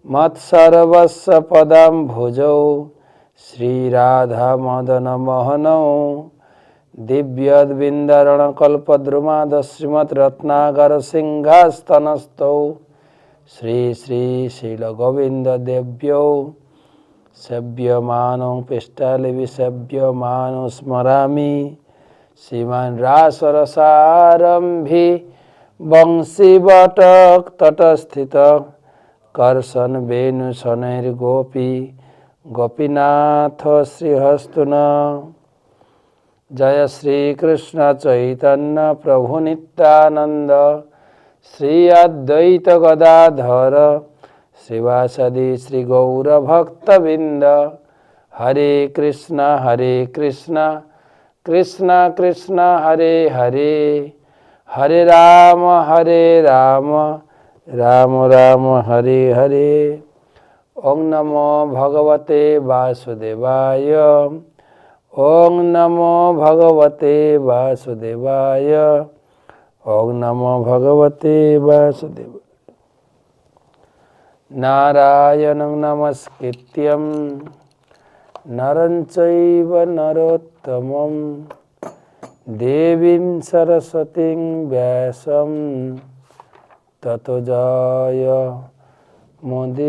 मत्सर्वस्य पदाम्भुजौ श्रीराधा मदन मोहनौ दिव्यद्विन्दरणकल्पद्रुमाद श्रीमद्रत्नाकर सिंहास्तनस्थौ श्री श्री शीलगोविंद देव्यौ सेव्यमानो पिष्टालिवि सेव्यमानो स्मरामि श्रीमान रासरसारंभि वंशीवटक तटस्थित कर्षण वेणु शनैर्गोपी गोपीनाथ श्रीहस्तुना जय श्री कृष्ण चैतन्य प्रभु नित्यानंद श्री अद्वैत गदाधर श्रीवासदि श्री गौर भक्तबिंद हरे कृष्ण कृष्ण कृष्ण हरे हरे हरे राम राम राम हरे हरे। ओम नमो भगवते वासुदेवाय ओम नमो भगवते वासुदेवाय ओम नमो भगवते वासुदेवाय। नारायणं नमस्कृत्यं नरं चैव नरोत्तमं देवीं सरस्वतीं व्यासं ततो जय मुदीरये।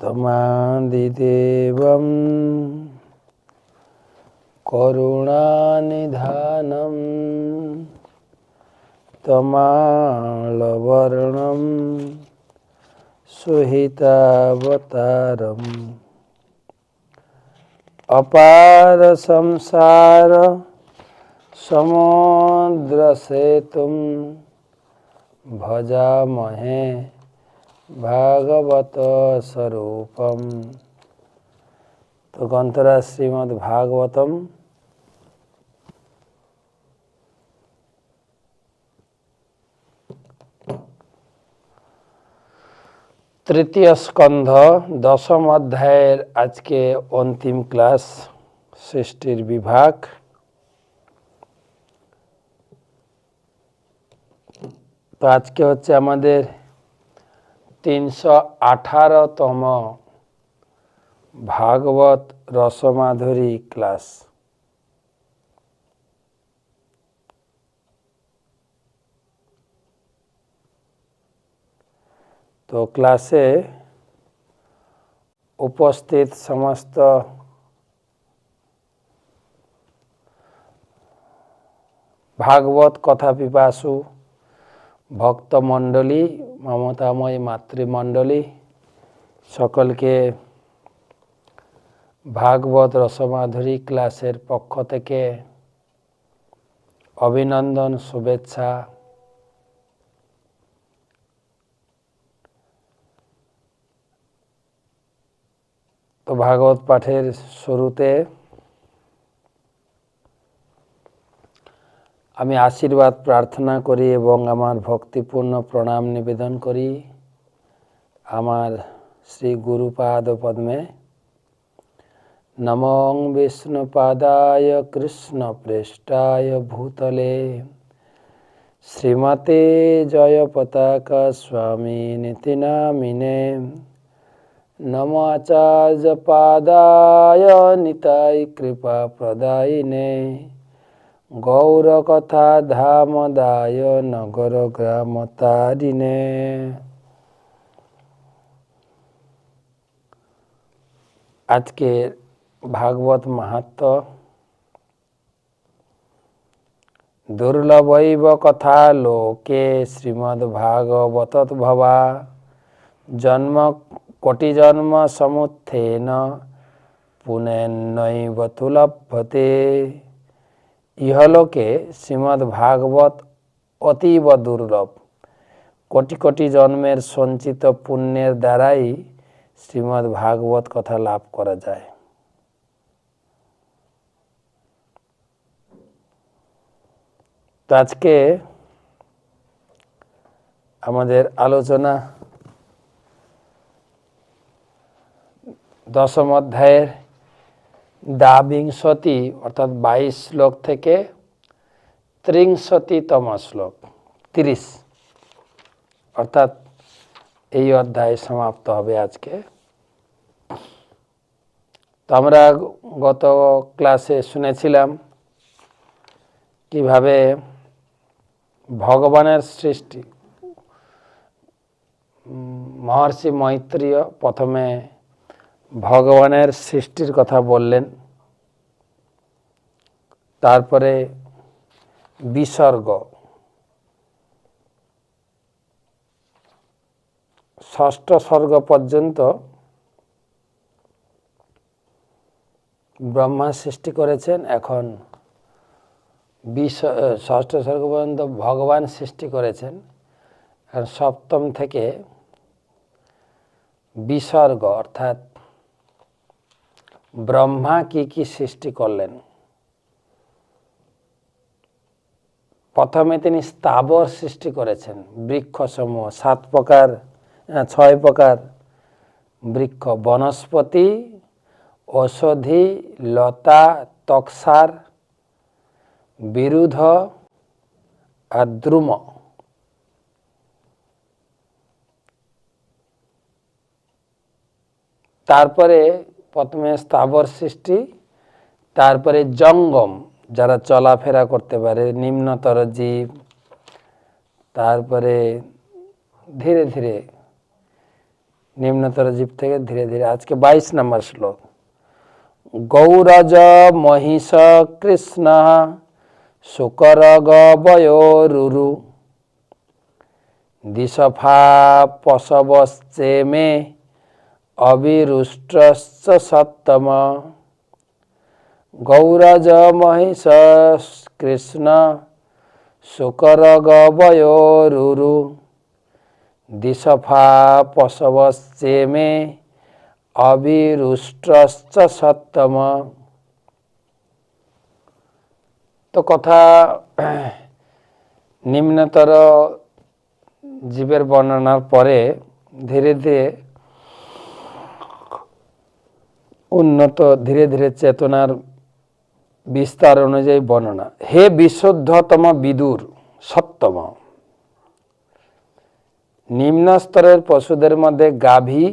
तमादिदेवं करुणानिधानं तमालवर्णं सुहितावतारम् अपार संसार समुद्र सेतुं भजामहे भागवत स्वरूपम। तो ग्रंथराज श्रीमद् भागवतम तृतीय स्कंध दशम अध्याय आज के अंतिम क्लास सृष्टिर विभाग। तो आज के होच्छे आमादेर 318तम भागवत रसमाधुरी क्लास। तो क्लासे उपस्थित समस्त भागवत कथा पिपासु भक्त मंडली ममतामयी मातृमंडली सकल के भागवत रसमाधुरी क्लासेर पक्ष थेके अभिनंदन शुभेच्छा। तो भागवत पाठेर शुरूते आमी आशीर्वाद प्रार्थना करी एवं आमार भक्तिपूर्ण प्रणाम निवेदन करी आमार श्री गुरुपाद पद्मे। नमो विष्णुपादाय कृष्ण प्रेष्ठाय भूतले श्रीमते जय पताका स्वामी निति नामिने। नमो आचार्य पादाय निताय कृपा प्रदायिने गौर कथा धामदाय नगर ग्राम तारिणे। आज के भागवत महत्व दुर्लभैव कथा लोके श्रीमद्भागवत भवा जन्म कोटि जन्म समुत्थेन पुनर्नैव तु लभ्यते। इहलोके श्रीमद्भागवत अतीव दुर्लभ कोटि कोटि जन्मेर संचित पुण्येर द्वाराई श्रीमद्भागवत कथा लाभ करा जाए। तो आज के आमादेर आलोचना दशम अध्यायेर दाविंशति अर्थात 22 श्लोक थेके ত্রিংশতিতম শ্লোক 30 অর্থাৎ এই অধ্যায় সমাপ্ত হবে আজকে। তো আমরা গত ক্লাসে শুনেছিলাম কিভাবে ভগবানের সৃষ্টি। মহর্ষি মৈত্রেয় প্রথমে ভগবানের সৃষ্টির কথা বললেন, তারপরে বিসর্গ, ষষ্ঠ স্বর্গ পর্যন্ত ব্রহ্মা সৃষ্টি করেছেন। এখন ষষ্ঠ স্বর্গ পর্যন্ত ভগবান সৃষ্টি করেছেন। আর সপ্তম থেকে বিসর্গ অর্থাৎ ব্রহ্মা কি কি সৃষ্টি করলেন। প্রথমে তিনি স্থাবর সৃষ্টি করেছেন, বৃক্ষসমূহ 6 প্রকার বৃক্ষ, বনস্পতি, ঔষধি, লতা, তক্সার, বিরুধ আর দ্রুম। তারপরে প্রথমে স্থাবর সৃষ্টি, তারপরে জঙ্গম, যারা চলাফেরা করতে পারে, নিম্নতর জীব, তারপরে ধীরে ধীরে নিম্নতর জীব থেকে ধীরে ধীরে আজকে 22 নম্বর শ্লোক। গৌরজ মহিষ কৃষ্ণ শুকর গবয়োরুরু দিশফা পশবশ্চেমে অবিরুষ্টশ্চ সত্তম। গৌরজ মহিষ কৃষ্ণ শুকর গবয়োরুরু দিশফা পশবশ্চেমে অবিরুষ্টশ্চ সত্তম। তো কথা নিম্নতর জীবের বর্ণনার পরে ধীরে ধীরে উন্নত, ধীরে ধীরে চেতনার বিস্তার অনুযায়ী বর্ণনা। হে বিশুদ্ধতম বিদুর সপ্তম, নিম্ন স্তরের পশুদের মধ্যে গাভী,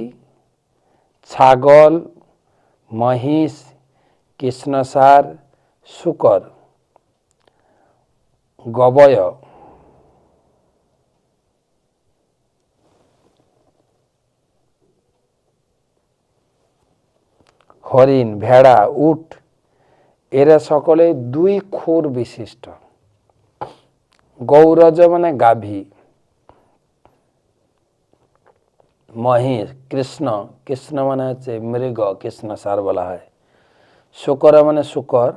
ছাগল, মহিষ, কৃষ্ণসার, শূকর, গবয়, হরিণ, ভেড়া, উট, এরা সকলে 2 খুর বিশিষ্ট। গৌরজ মানে গাভী, মহিষ, কৃষ্ণ, কৃষ্ণ মানে হচ্ছে মৃগ, কৃষ্ণসার বলা হয়। শূকর মানে শূকর।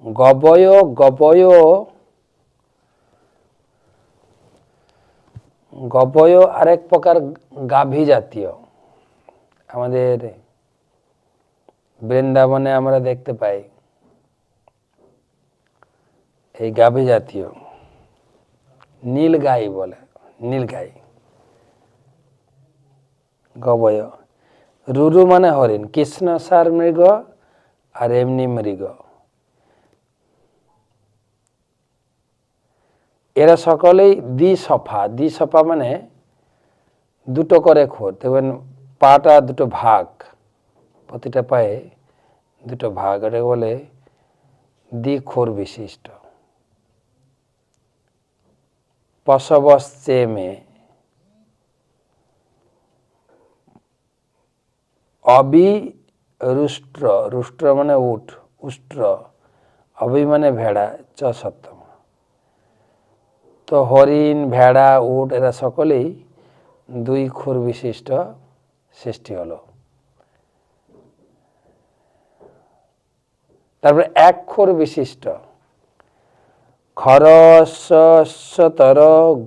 গবয়, গবয় আরেক প্রকার গাভী জাতীয়, আমাদের বৃন্দাবনে আমরা দেখতে পাই এই গাভী জাতীয়, নীলগাই বলে, নীলগাই গবয়। রুরু মানে হরিণ, কৃষ্ণসার মৃগ আর এমনি মৃগ। এরা সকলেই দ্বিসফা। দ্বিসফা মানে 2 করে খুর, দেখবেন পাটা 2 ভাগ, প্রতিটা পায়ে 2 ভাগ, এটা বলে দ্বিখুর বিশিষ্ট। পশবশ্চেমে, অবিরুষ্ট্র, রুষ্ট্র মানে উট, উষ্ট্র, অবি মানে ভেড়া, চ সপ্তম। তো হরিণ, ভেড়া, উট এরা সকলেই 2 খুর বিশিষ্ট সৃষ্টি হলো। তারপরে 1 খুর বিশিষ্ট খরশ্বতর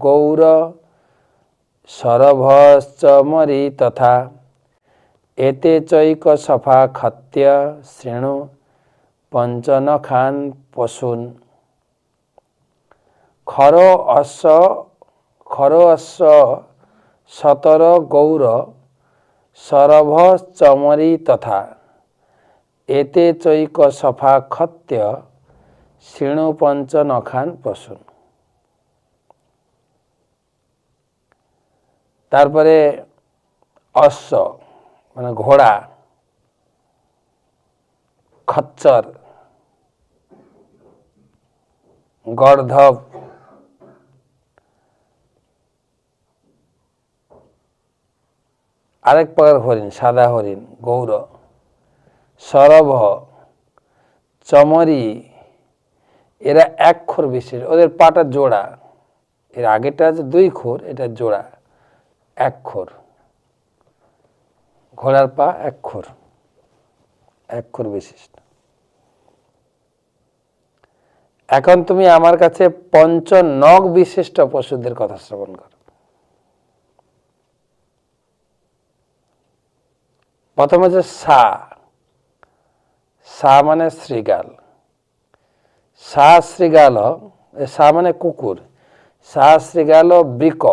গৌর সরভশ্চমরি তথা এতে চৈক সফা খত্য শ্রেণু পঞ্চনখান পশুন। খর অশ্ব সতর গৌর সরভ চমরি তথা এতে চৈক সফা খত্য শিণু পঞ্চ নখান প্রসূন। তারপরে অশ্ব মানে ঘোড়া, খচ্চর, গর্ধব, আরেক প্রকার হরিণ, সাদা হরিণ, গৌর, সরভ, চমরি, এরা এক খোর বিশিষ্ট, ওদের পাটা জোড়া, এর আগেটা আছে 2 খোর, এটা জোড়া 1 খোর, ঘোড়ার পা 1 খোর, 1 খোর বিশিষ্ট। এখন তুমি আমার কাছে 5 নখ বিশিষ্ট পশুদের কথা শ্রবণ করো। প্রথম হচ্ছে সা, সা মানে শৃগাল, সা শৃগাল, সা মানে কুকুর, সা শৃগাল বৃক,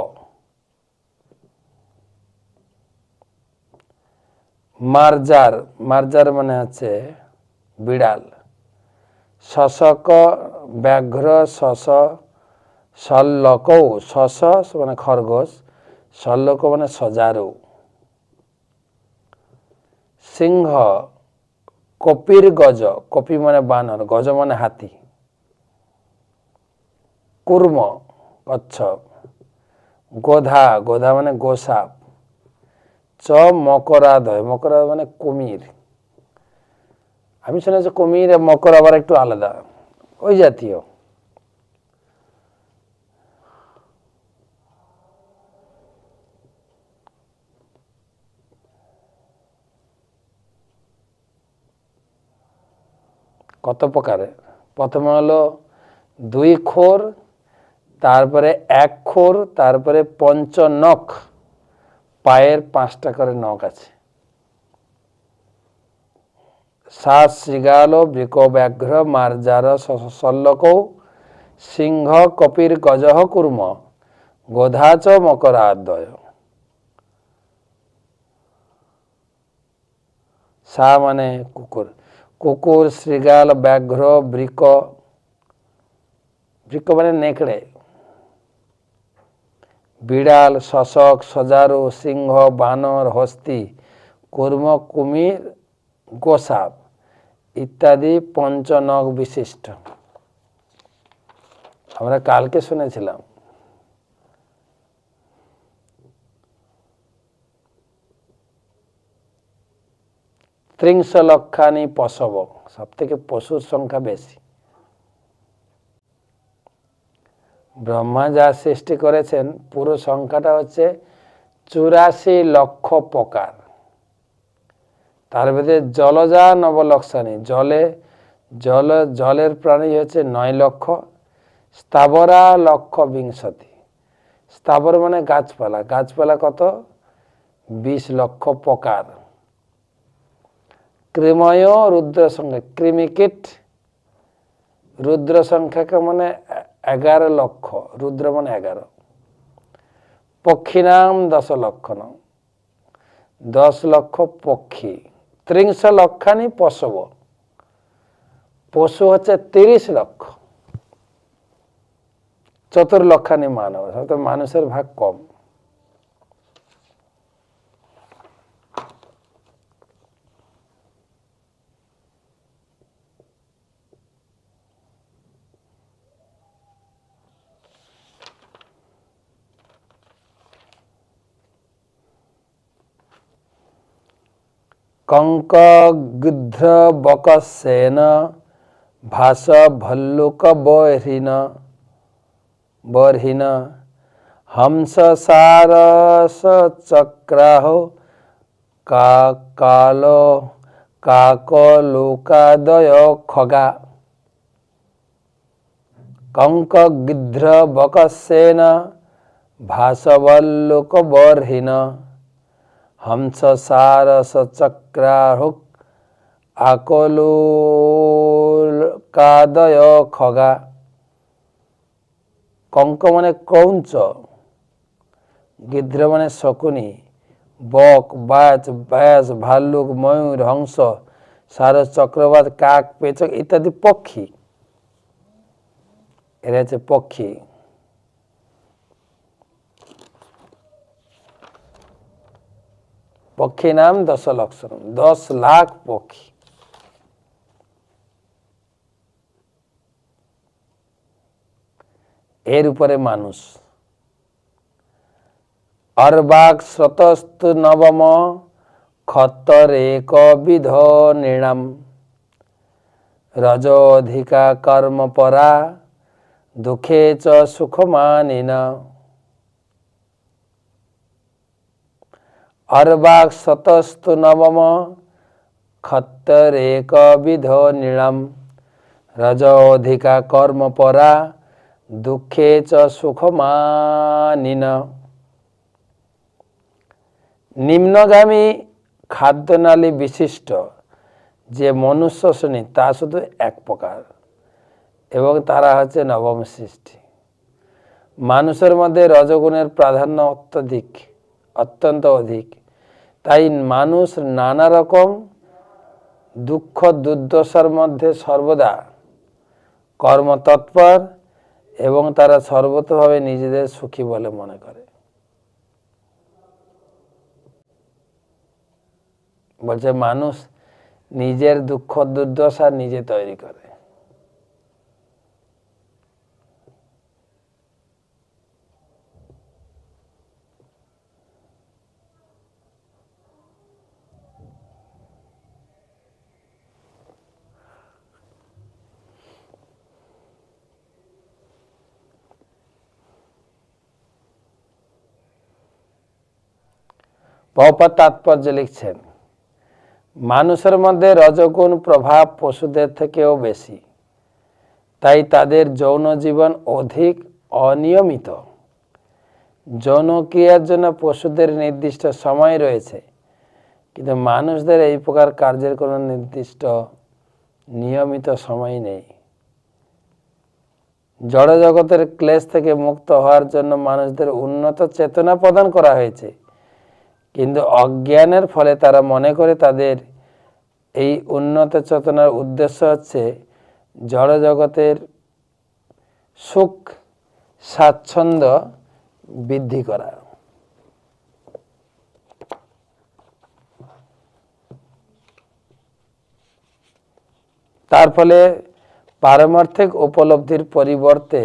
মার্জার, মার্জার মানে হচ্ছে বিড়াল, শশক ব্যাঘ্র, শশ, শল্যক, শশ মানে খরগোশ, শল্যক মানে সজারু, সিংহ, কপির গজ, কপি মানে বানর, গজ মানে হাতি, কুর্ম কচ্ছপ, গোধা, গোধা মানে গোসাপ, চ মকরাদয়, মকরাদয় মানে কুমির। আমি শুনেছি কুমির আর মকর আবার একটু আলাদা, ওই জাতীয়। কত প্রকারের? প্রথমে হলো 2 খোর, তারপরে 1 খোর, তারপরে 5 নখ, পায়ের 5টা করে নখ আছে। সা শৃগাল বৃক ব্যাঘ্র মার্জার শল্যক সিংহ কপির গজঃ কুর্ম গোধা চ মকরাদয়। সা মানে কুকুর, কুকুর, শৃগাল, ব্যাঘ্র, বৃক, বৃক মানে নেকড়ে, বিড়াল, শশক, সজারু, সিংহ, বানর, হস্তি, কুর্ম, কুমির, গোসাপ ইত্যাদি 5 নখ বিশিষ্ট। আমরা কালকে শুনেছিলাম ত্রিংশ লক্ষানি পশব, সব থেকে পশুর সংখ্যা বেশি। ব্রহ্মা যা সৃষ্টি করেছেন পুরো সংখ্যাটা হচ্ছে 84 লক্ষ প্রকার। তার মধ্যে জলজা নবলক্ষানি, জলের প্রাণী হচ্ছে 9 লক্ষ, স্থাবরা লক্ষ বিংশতি, স্থাবর মানে গাছপালা, গাছপালা কত? 20 লক্ষ প্রকার। কৃময় রুদ্র সংখ্যা, কৃমিকীট রুদ্র সংখ্যাকে মানে 11 লক্ষ, রুদ্র মানে 11। পক্ষিনাম 10 লক্ষণ, 10 লক্ষ পক্ষী। ত্রিংশ লক্ষানি পশব, পশু হচ্ছে 30 লক্ষ। 4 লক্ষানি মানব, মানুষের ভাগ কম। कंक गृध्र बक सेन भास भल्लुक बर्हिन हंस सारस चक्राहो कालो काकलोकादय खगा। कंक गृध्र बक सेन भास भल्लुक बर्हिन हंस सारस चक्राहुक आकलोकादय खगा। कंक माने क्रौंच, गिद्ध माने शकुनी, बक बाज बैस भाल्लुक मयूर हंस सारस चक्रवात काक पेचक इत्यादि पक्षी। এরা হচ্ছে পক্ষী। পক্ষী নাম 10 লক্ষণ, 10 লাখ পক্ষী। এর উপরে মানুষ। অর্বাক স্রোতস্তু নবম খত্তর এক বিধ নৃণাম রজোধিকা কর্মপরা দুঃখে চ সুখমানিন। অর্বাক স্রোতস্তু নবম খত্তর এক বিধ নৃণাম রজোধিকা কর্মপরা দুঃখে চ সুখমানিন। নিম্নগামী খাদ্যনালী বিশিষ্ট যে মনুষ্য শ্রেণী তা শুধু এক প্রকার এবং তারা হচ্ছে নবম সৃষ্টি। মানুষের মধ্যে রজগুণের প্রাধান্য অত্যন্ত অধিক। তাই মানুষ নানা রকম দুঃখ দুর্দশার মধ্যে সর্বদা কর্মতৎপর এবং তারা সর্বতভাবে নিজেদের সুখী বলে মনে করে। বলছে মানুষ নিজের দুঃখ দুর্দশা নিজে তৈরি করে। প্রভুপাদ তাৎপর্য লিখছেন, মানুষের মধ্যে রজগুণ প্রভাব পশুদের থেকেও বেশি, তাই তাদের যৌন জীবন অধিক অনিয়মিত। যৌন ক্রিয়ার জন্য পশুদের নির্দিষ্ট সময় রয়েছে, কিন্তু মানুষদের এই প্রকার কার্যের কোনো নির্দিষ্ট নিয়মিত সময় নেই। জড় জগতের ক্লেশ থেকে মুক্ত হওয়ার জন্য মানুষদের উন্নত চেতনা প্রদান করা হয়েছে, কিন্তু অজ্ঞানের ফলে তারা মনে করে তাদের এই উন্নত চেতনার উদ্দেশ্য হচ্ছে জড় জগতের সুখ স্বাচ্ছন্দ্য বৃদ্ধি করা। তার ফলে পারমার্থিক উপলব্ধির পরিবর্তে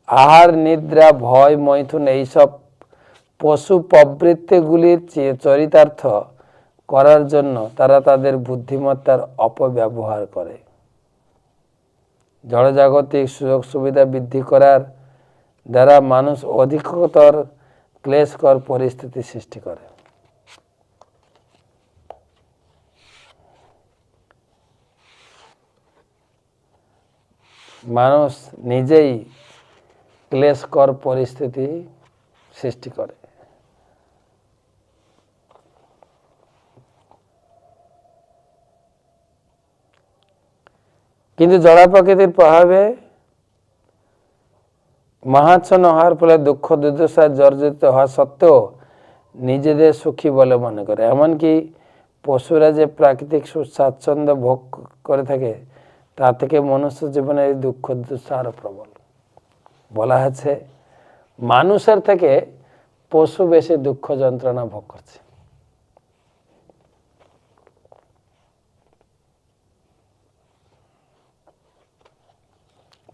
আহার নিদ্রা ভয় মৈথুন এইসব পশু প্রবৃত্তিগুলির চরিতার্থ করার জন্য তারা তাদের বুদ্ধিমত্তার অপব্যবহার করে। জড়জাগতিক সুযোগ সুবিধা বৃদ্ধি করার দ্বারা মানুষ অধিকতর ক্লেশকর পরিস্থিতি সৃষ্টি করে। মানুষ নিজেই ক্লেশকর পরিস্থিতি সৃষ্টি করে। কিন্তু জড় প্রকৃতির প্রভাবে মহাচ্ছন্ন হওয়ার ফলে দুঃখ দুর্দশায় জর্জরিত হওয়া সত্ত্বেও নিজেদের সুখী বলে মনে করে। এমনকি পশুরা যে প্রাকৃতিক স্বাচ্ছন্দ্য ভোগ করে থাকে তা থেকে মনুষ্য জীবনের এই দুঃখ দুর্দশা আরো প্রবল। বলা আছে মানুষের থেকে পশু বেশি দুঃখ যন্ত্রণা ভোগ করছে।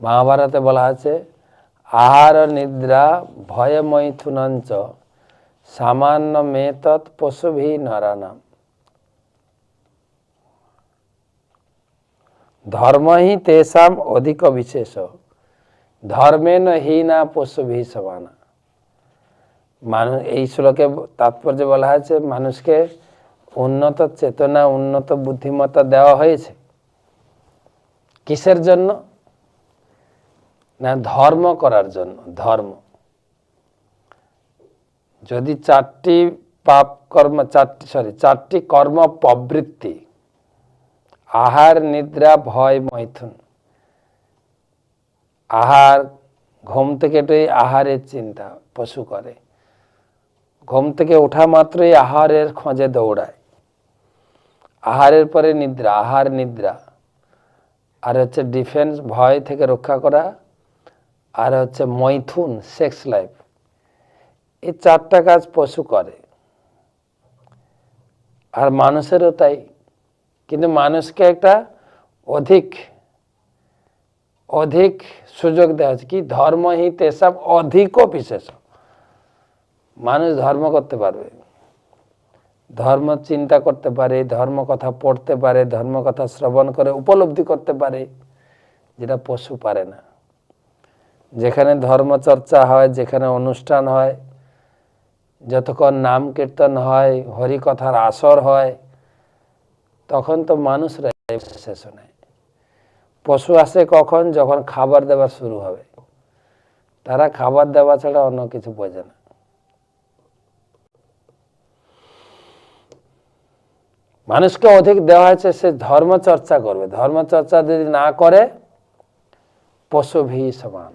মহাভারতে বলা আছে আহার নিদ্রা ভয় মৈথুনাঞ্চ সামান্য মেতৎ পশুভি নরানাম ধর্মহি তেষাম অধিক বিশেষ ধর্মেন হীনা পশুভি সমানা। মানুষ এই শ্লোকে তাৎপর্য বলা হয়েছে মানুষকে উন্নত চেতনা উন্নত বুদ্ধিমত্তা দেওয়া হয়েছে কিসের জন্য না ধর্ম করার জন্য। ধর্ম যদি চারটি কর্ম প্রবৃত্তি আহার নিদ্রা ভয় মৈথুন, আহার ঘুম থেকে উঠে আহারের চিন্তা পশু করে, ঘুম থেকে ওঠা মাত্রই আহারের খোঁজে দৌড়ায়, আহারের পরে নিদ্রা, আহার নিদ্রা, আর হচ্ছে ডিফেন্স, ভয় থেকে রক্ষা করা, আর হচ্ছে মৈথুন, সেক্স লাইফ। এই 4টা কাজ পশু করে, আর মানুষেরও তাই। কিন্তু মানুষকে একটা অধিক অধিক সুযোগ দেওয়া হচ্ছে কি, ধর্মহিত এসব অধিক বিশেষ। মানুষ ধর্ম করতে পারবে, ধর্ম চিন্তা করতে পারে, ধর্ম কথা পড়তে পারে, ধর্ম কথা শ্রবণ করে উপলব্ধি করতে পারে, যেটা পশু পারে না। যেখানে ধর্ম চর্চা হয়, যেখানে অনুষ্ঠান হয়, যতক্ষণ নাম কীর্তন হয়, হরি কথার আসর হয়, তখন তো মানুষরা শেষ নেয়। পশু আসে কখন? যখন খাবার দেওয়া শুরু হবে। তারা খাবার দেওয়া ছাড়া অন্য কিছু বোঝে না। মানুষকে অধিক দেওয়া হয়েছে সে ধর্ম চর্চা করবে। ধর্ম চর্চা যদি না করে, পশু ভি সমান।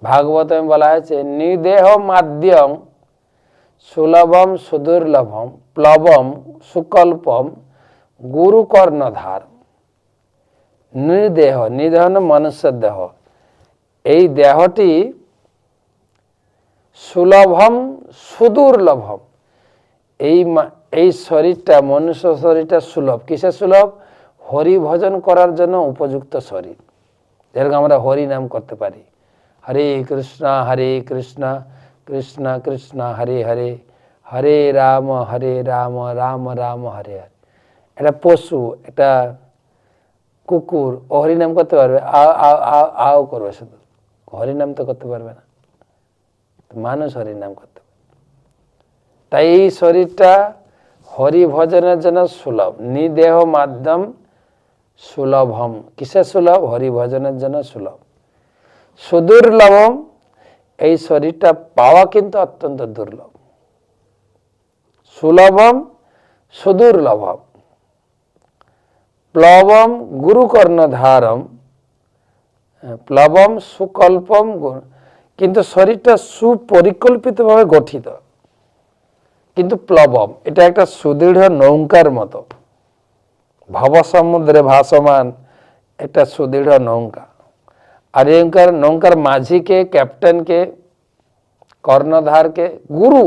ভাগবত বলা হয়েছে নিদেহ মাধ্যম সুলভম সুদুর্লভম প্লবম সুকল্পম গুরু কর্ণধার। নির্দেহ, নিদেহ মনুষ্যের দেহ, এই দেহটি সুলভম সুদুর্লভম। এই শরীরটা, মনুষ্য শরীরটা সুলভ। কিসে সুলভ? হরি ভজন করার জন্য উপযুক্ত শরীর। যেরকম আমরা হরি নাম করতে পারি, হরে কৃষ্ণ কৃষ্ণ কৃষ্ণ হরে হরে, হরে রাম রাম রাম হরে হরে। এটা পশু, এটা কুকুর ও হরি নাম করতে পারবে, আও করবে, শুধু হরি নাম তো করতে পারবে না। মানুষ হরি নাম করতে পারবে। তাই এই শরীরটা হরি ভজনের জন্য সুলভ। নিদেহ মাধ্যম সুলভম। কিসে সুলভ? হরি ভজনের জন্য সুলভ। সুদুর্লভম, এই শরীরটা পাওয়া কিন্তু অত্যন্ত দুর্লভ। সুলভম সুদুর্লভম প্লবম গুরু কর্ণধারম, প্লবম সুকল্পম। কিন্তু শরীরটা সুপরিকল্পিতভাবে গঠিত, কিন্তু প্লবম, এটা একটা সুদৃঢ় নৌকার মতো, ভবসমুদ্রে ভাসমান একটা সুদৃঢ় নৌকা। আর এই নৌকার মাঝিকে, ক্যাপ্টেনকে, কর্ণধারকে গুরু,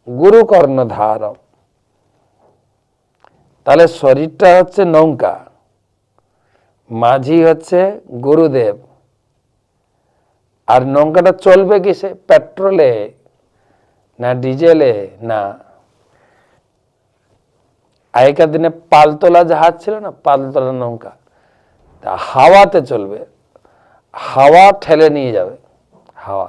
গুরু কর্ণধার। তাহলে শরীরটা হচ্ছে নৌকা, মাঝি হচ্ছে গুরুদেব। আর নৌকাটা চলবে কিসে? পেট্রোলে না ডিজেলে না। আগেকার দিনে পালতোলা জাহাজ ছিল না, পালতোলা নৌকা, তা হাওয়াতে চলবে, হাওয়া ঠেলে নিয়ে যাবে। হাওয়া,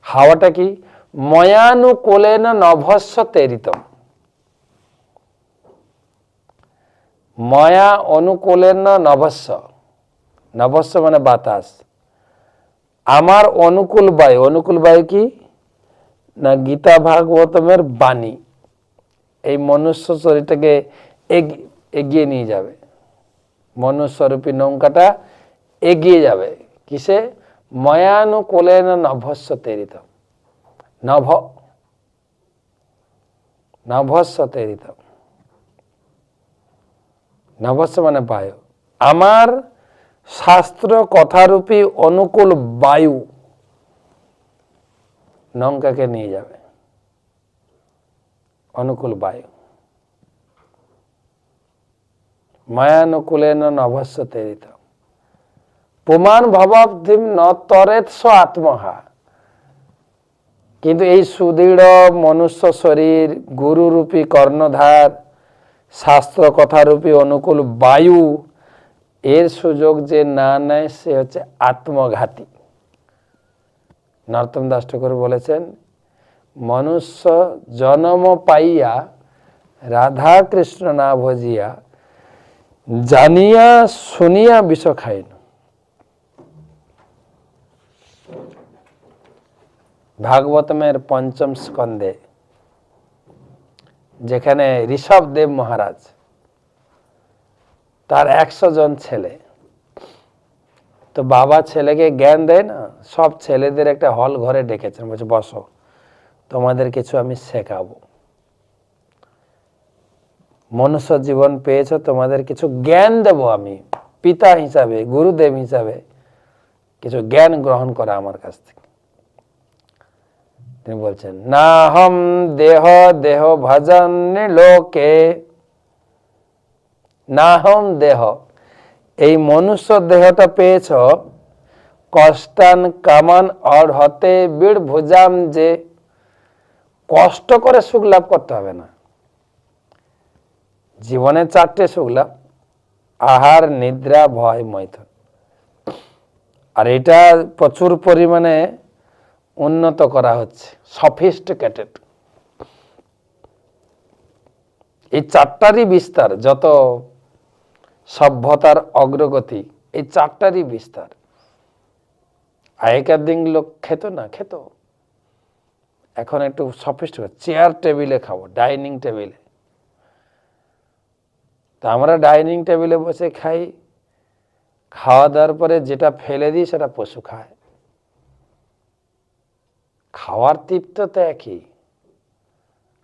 হাওয়াটা কি? ময়ানুকূলেন নভস্য তেরিতম। ময়া অনুকূলেন নভস্য, নভস্য মানে বাতাস। আমার অনুকূল বায়ু, অনুকূল বায়ু কি না? গীতা ভাগবতমের বাণী এই মনুষ্য শরীরটাকে এগিয়ে নিয়ে যাবে। মনুষ্যরূপী নৌকাটা এগিয়ে যাবে কিসে? ময়ানুকূলেন নভস্য তেরিতম। নভস্য তেরিতম, নভস্য মানে বায়ু। আমার শাস্ত্র কথারূপী অনুকূল বায়ু নৌকাকে নিয়ে যাবে। অনুকূল বায়ু, মায়ানুকূলেন নভস্য তেরিতম পুমান ভবাব্ধিম ন তরেৎস আত্মহা। কিন্তু এই সুদৃঢ় মনুষ্য শরীর, গুরুরূপী কর্ণধার, শাস্ত্র কথারূপী অনুকূল বায়ু, এর সুযোগ যে না নেয় সে হচ্ছে আত্মঘাতী। নরোত্তম দাস ঠাকুর বলেছেন, মনুষ্য জন্ম পাইয়া রাধা কৃষ্ণ না ভজিয়া জানিয়া শুনিয়া বিষ খাইন। ভাগবতমের ৫ম স্কন্ধে, যেখানে ঋষভদেব মহারাজ, তার ১০০ জন ছেলে, তো বাবা ছেলেকে জ্ঞান দেয় না, সব ছেলেদের একটা হল ঘরে ডেকেছেন, বলছে বসো, তোমাদের কিছু আমি শেখাবো। মনুষ্য জীবন পেয়েছ, তোমাদের কিছু জ্ঞান দেব আমি, পিতা হিসাবে, গুরুদেব হিসাবে কিছু জ্ঞান গ্রহণ করা আমার কাছ থেকে। তিনি বলছেন, না হম দেহ দেহ ভজন লোকে, না হম দেহ, এই মনুষ্য দেহটা পেয়েছ, কষ্টান কামান অর্হতে বিড় ভুজাম, যে কষ্ট করে সুখ লাভ করতে হবে না। জীবনে 4টে সুখ লাভ, আহার, নিদ্রা, ভয়, মৈথুন। আর এটা প্রচুর পরিমাণে উন্নত করা হচ্ছে, সফিস্টিকেটেড। এই 4টারই বিস্তার, যত সভ্যতার অগ্রগতি, এই 4টারই বিস্তার। আগেকার দিন লোক খেত না, খেত, এখন একটু সফিস্টিকেটেড, চেয়ার টেবিলে খাবো, ডাইনিং টেবিলে। তা আমরা ডাইনিং টেবিলে বসে খাই, খাওয়া দাওয়ার পরে যেটা ফেলে দিই সেটা পশু খায়। খাওয়ার তৃপ্ত তো একই।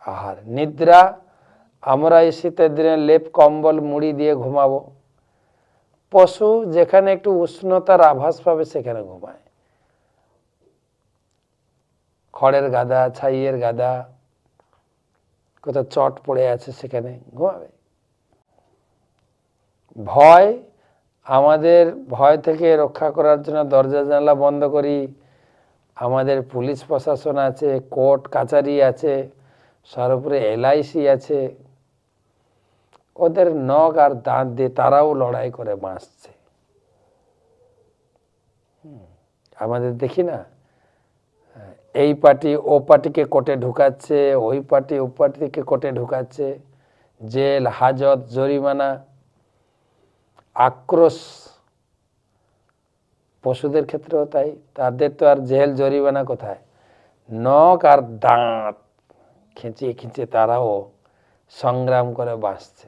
আহার, নিদ্রা, আমরা এই শীতের দিনে লেপ কম্বল মুড়ি দিয়ে ঘুমাবো, পশু যেখানে একটু উষ্ণতার আভাস পাবে সেখানে ঘুমায়। খড়ের গাদা, ছাইয়ের গাদা, কোথাও চট পড়ে আছে সেখানে ঘুমাবে। ভয়, আমাদের ভয় থেকে রক্ষা করার জন্য দরজা জানলা বন্ধ করি। আমাদের পুলিশ প্রশাসন আছে, কোর্ট কাচারি আছে, সর্বোপরি LIC আছে, ওদের নখ আর দাঁত দিয়ে তারাও লড়াই করে বাঁচছে। আমাদের দেখি না, এই পার্টি ও পার্টিকে কোর্টে ঢুকাচ্ছে, ওই পার্টি ও পার্টিকে কোর্টে ঢুকাচ্ছে, জেল, হাজত, জরিমানা, আক্রোশ। পশুদের ক্ষেত্রেও তাই, তাদের তো আর জেল জরিমানা কোথায়, নখ আর দাঁত খিঁচিয়ে খিঁচিয়ে তারাও সংগ্রাম করে বাঁচছে।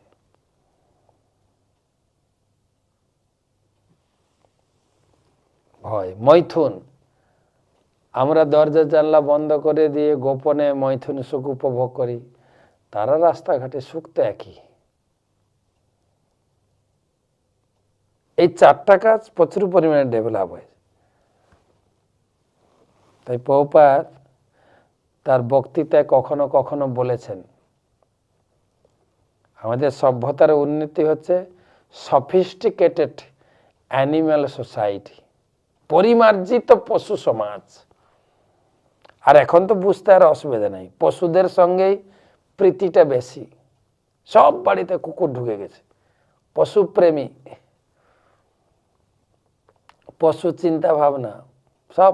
ভয়, মৈথুন, আমরা দরজা জানলা বন্ধ করে দিয়ে গোপনে মৈথুন সুখ উপভোগ করি, তারা রাস্তাঘাটে সুখ তো একই। এই 4টা কাজ প্রচুর পরিমাণে ডেভেলপ হয়েছে। তাই প্রভুপাদ তার বক্তৃতায় কখনো কখনো বলেছেন, আমাদের সভ্যতার উন্নতি হচ্ছে সফিস্টিকেটেড অ্যানিম্যাল সোসাইটি, পরিমার্জিত পশু সমাজ। আর এখন তো বুঝতে আর অসুবিধা নেই, পশুদের সঙ্গেই প্রীতিটা বেশি। সব বাড়িতে কুকুর ঢুকে গেছে, পশুপ্রেমী, পশু চিন্তা ভাবনা, সব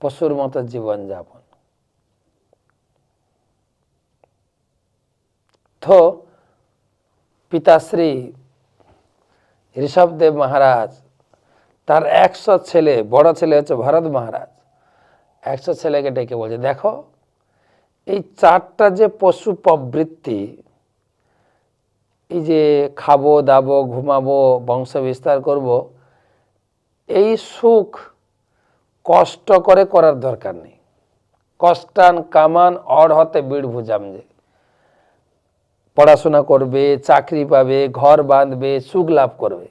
পশুর মতো জীবনযাপন। তো পিতাশ্রী ঋষভদেব মহারাজ তার 100 ছেলে, বড় ছেলে হচ্ছে ভরত মহারাজ, 100 ছেলেকে ডেকে বলছে, দেখো এই 4টা যে পশু প্রবৃত্তি, এই যে খাবো দাবো ঘুমাবো বংশ বিস্তার করব, এই সুখ কষ্ট করে করার দরকার নেই। কষ্টান কামান অর্হতে বিড় ভুজাম, যে পড়াশোনা করবে, চাকরি পাবে, ঘর বাঁধবে, সুখ লাভ করবে।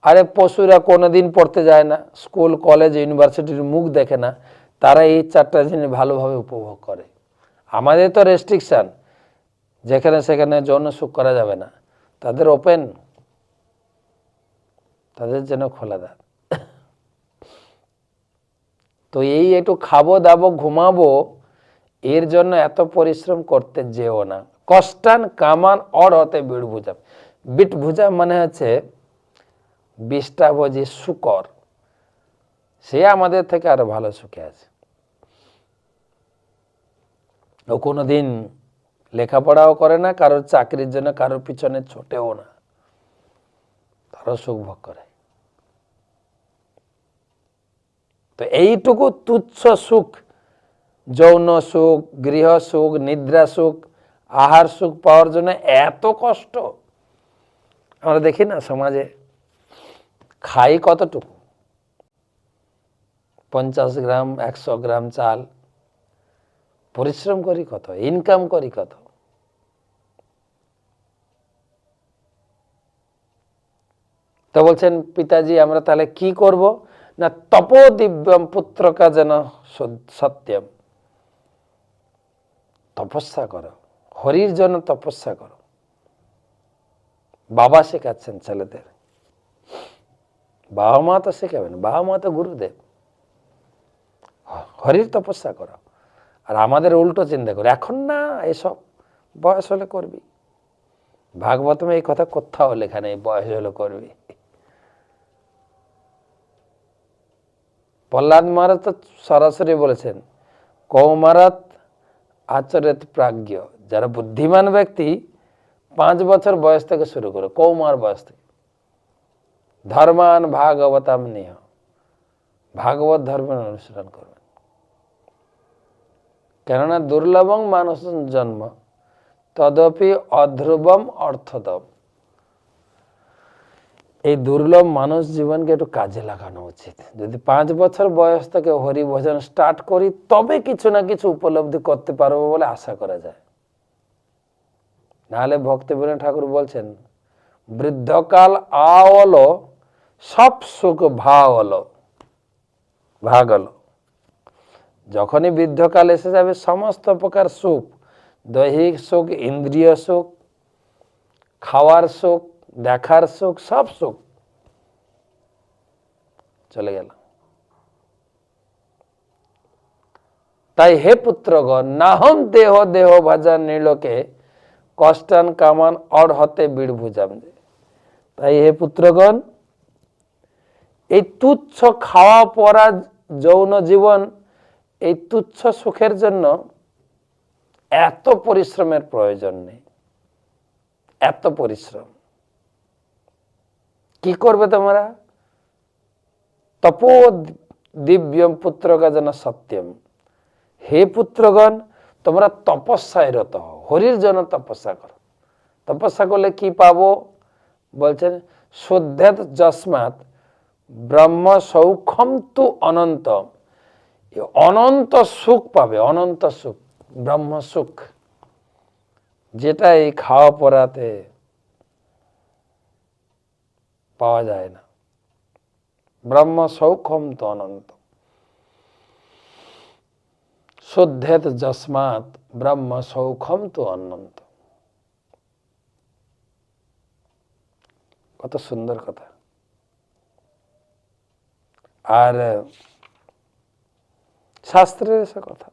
আরে পশুরা কোনোদিন পড়তে যায় না, স্কুল কলেজ ইউনিভার্সিটির মুখ দেখে না, তারা এই 4টা জিনিস ভালোভাবে উপভোগ করে। আমাদের তো রেস্ট্রিকশন, যেখানে সেখানে যৌন সুখ করা যাবে না, তাদের ওপেন, তাদের জন্য খোলা দ্বার। তো এই একটু খাবো দাবো ঘুমাবো, এর জন্য এত পরিশ্রম করতে যেও না। কষ্টান কামান অর্হতে বিড় ভুজাম, বিট ভুজাম মানে হচ্ছে 20টা বোঝে শুকর, সে আমাদের থেকে আরো ভালো সুখে আছে। ও কোনোদিন লেখাপড়াও করে না, কারোর চাকরির জন্য কারোর পিছনে ছোটেও না, তারও সুখ ভোগ করে। তো এইটুকু তুচ্ছ সুখ, যৌন সুখ, গৃহ সুখ, নিদ্রা সুখ, আহার সুখ পাওয়ার জন্য এত কষ্ট। আমরা দেখি না সমাজে, খাই কতটুকু, 50 গ্রাম 100 গ্রাম চাল, পরিশ্রম করি কত, ইনকাম করি কত, তো বলছেন পিতাজি আমরা তাহলে কি করব না, তপো দিব্যম পুত্রকা যেন সত্যম, তপস্যা করো, হরির জন্য তপস্যা করো। বাবা শেখাচ্ছেন ছেলেদের, বাবা মা তো শেখাবেন, বাবা মা তো গুরুদেব। হরির তপস্যা করো। আর আমাদের উল্টো চিন্তা করি, এখন না, এসব বয়স হলে করবি। ভাগবতমে এই কথা কোথাও লেখা নেই বয়স হলে করবি। প্রহ্লাদ মহারাজ তো সরাসরি বলেছেন, কৌমারাত আচরেত প্রাজ্ঞ, যারা বুদ্ধিমান ব্যক্তি 5 বছর বয়স থেকে শুরু করে, কৌমার বয়স থেকে। ধর্মান ভাগবতাম নিহ, ভাগবত ধর্মের অনুসরণ করবেন। কেননা দুর্লভং মানুষ জন্ম তদপি অধ্রুবম অর্থদম, এই দুর্লভ মানুষ জীবনকে একটু কাজে লাগানো উচিত। যদি 5 বছর বয়স থেকে হরি ভজন স্টার্ট করি, তবে কিছু না কিছু উপলব্ধি করতে পারবো বলে আশা করা যায়। নাহলে ভক্তিবিনোদ ঠাকুর বলছেন, বৃদ্ধকাল আওলো সব সুখ ভাওলো ভাগলো। যখনই বৃদ্ধকাল এসে যাবে, সমস্ত প্রকার সুখ, দৈহিক সুখ, ইন্দ্রিয় সুখ, খাওয়ার সুখ, দেখার সুখ, সব সুখ চলে গেল। তাই হে পুত্রগণ, নাহম দেহ দেহ ভজন নিলোকে কষ্টান কামান অর্হতে বীরভুজাম। তাই হে পুত্রগণ, এই তুচ্ছ খাওয়া পরা যৌন জীবন, এই তুচ্ছ সুখের জন্য এত পরিশ্রমের প্রয়োজন নেই। এত পরিশ্রম কি করবে তোমরা? তপো দিব্যম পুত্রকা যেন সত্যম, হে পুত্রগণ তোমরা তপস্যায় রত হও, হরির জন্য তপস্যা করো। তপস্যা করলে কি পাবো বলছেন, শুদ্ধেত যস্মাৎ ব্রহ্ম সৌখ্যম তু অনন্তম, অনন্ত সুখ পাবে, অনন্ত সুখ, ব্রহ্ম সুখ, যেটা এই খাওয়া পরাতে পাওয়া যায় না। ব্রহ্ম সৌখ্যম তু অনন্ত, শুদ্ধেত যস্মাৎ ব্রহ্ম সৌখ্যম তু অনন্ত। কত সুন্দর কথা। আর শাস্ত্রের এসে কথা,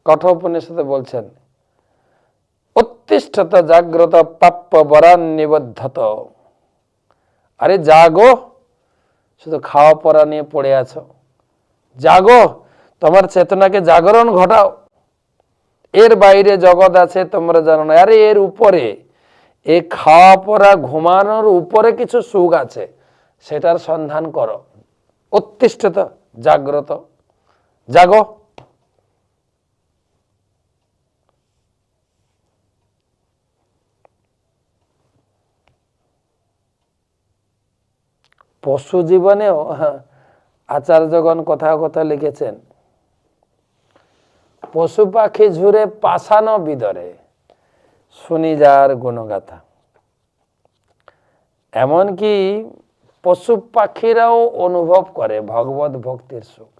কঠোপনিষদে বলছেন, উত্তিষ্ঠত জাগ্রত প্রাপ্য বরান নিবদ্ধত। আরে জাগো, শুধু খাওয়া পরা নিয়ে পড়ে আছো, জাগো, তোমার চেতনাকে জাগরণ ঘটাও। এর বাইরে জগৎ আছে তোমরা জানো না, আরে এর উপরে, এই খাওয়া পরা ঘুমানোর উপরে কিছু সুখ আছে, সেটার সন্ধান করো। উত্তিষ্ঠত জাগ্রত, জাগো। পশু জীবনেও আচার্যগণ কোথাও কোথাও লিখেছেন, পশু পাখি ঝুরে পাষাণ বিদরে শুনি যার গুণগাথা। এমনকি পশু পাখিরাও অনুভব করে ভগবত ভক্তির সুখ।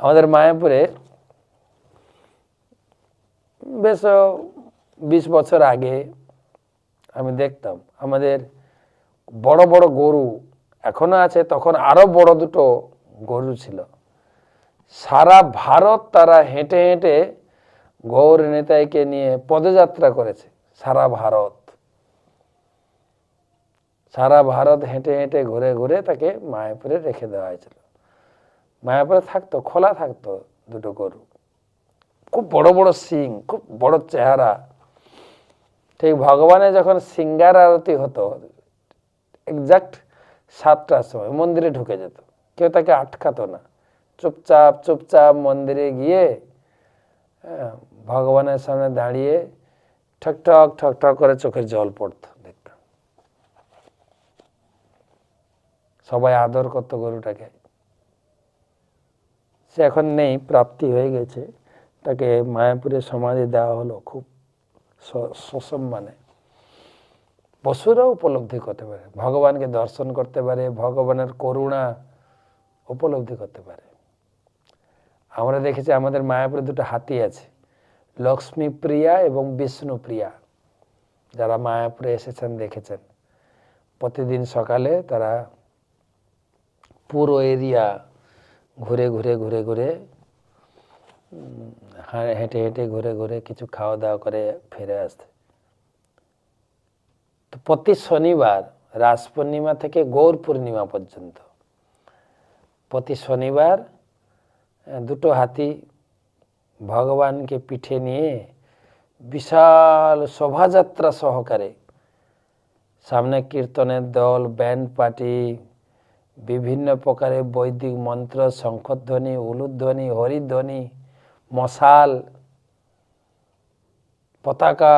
আমাদের মায়াপুরে বেশ 20 বছর আগে আমি দেখতাম, আমাদের বড় বড় গরু এখনো আছে, তখন আরো বড় দুটো গরু ছিল। সারা ভারত তারা হেঁটে হেঁটে গৌর নিতাইকে নিয়ে পদযাত্রা করেছে। সারা ভারত, সারা ভারত হেঁটে হেঁটে ঘুরে ঘুরে তাকে মায়াপুরে রেখে দেওয়া হয়েছিল। মায়াপুরে থাকতো, খোলা থাকতো দুটো গরু, খুব বড় বড় শিং, খুব বড় চেহারা। ঠিক ভগবানের যখন সিঙ্গার আরতি হতো, এক্সাক্ট 7টার সময় মন্দিরে ঢুকে যেত, কেউ তাকে আটকাতো না। চুপচাপ চুপচাপ মন্দিরে গিয়ে ভগবানের সামনে দাঁড়িয়ে ঠকঠক ঠকঠক করে চোখের জল পড়তো, দেখতাম। সবাই আদর করতো গরুটাকে। সে এখন নেই, প্রাপ্তি হয়ে গেছে, তাকে মায়াপুরে সমাধি দেওয়া হলো খুব সসম্মানে। পশুরাও উপলব্ধি করতে পারে, ভগবানকে দর্শন করতে পারে, ভগবানের করুণা উপলব্ধি করতে পারে। আমরা দেখেছি আমাদের মায়াপুরে দুটো হাতি আছে, লক্ষ্মী প্রিয়া এবং বিষ্ণু প্রিয়া। যারা মায়াপুরে এসেছেন দেখেছেন, প্রতিদিন সকালে তারা পুরো এরিয়া ঘুরে ঘুরে ঘুরে ঘুরে হেঁটে হেঁটে ঘুরে ঘুরে কিছু খাওয়া দাওয়া করে ফিরে আসতে। তো প্রতি শনিবার রাস পূর্ণিমা থেকে গৌর পূর্ণিমা পর্যন্ত প্রতি শনিবার দুটো হাতি ভগবানকে পিঠে নিয়ে বিশাল শোভাযাত্রা সহকারে, সামনে কীর্তনের দল, ব্যান্ড পার্টি, বিভিন্ন প্রকারের বৈদিক মন্ত্র, শঙ্খধ্বনি, উলুধ্বনি, হরিধ্বনি, মশাল, পতাকা,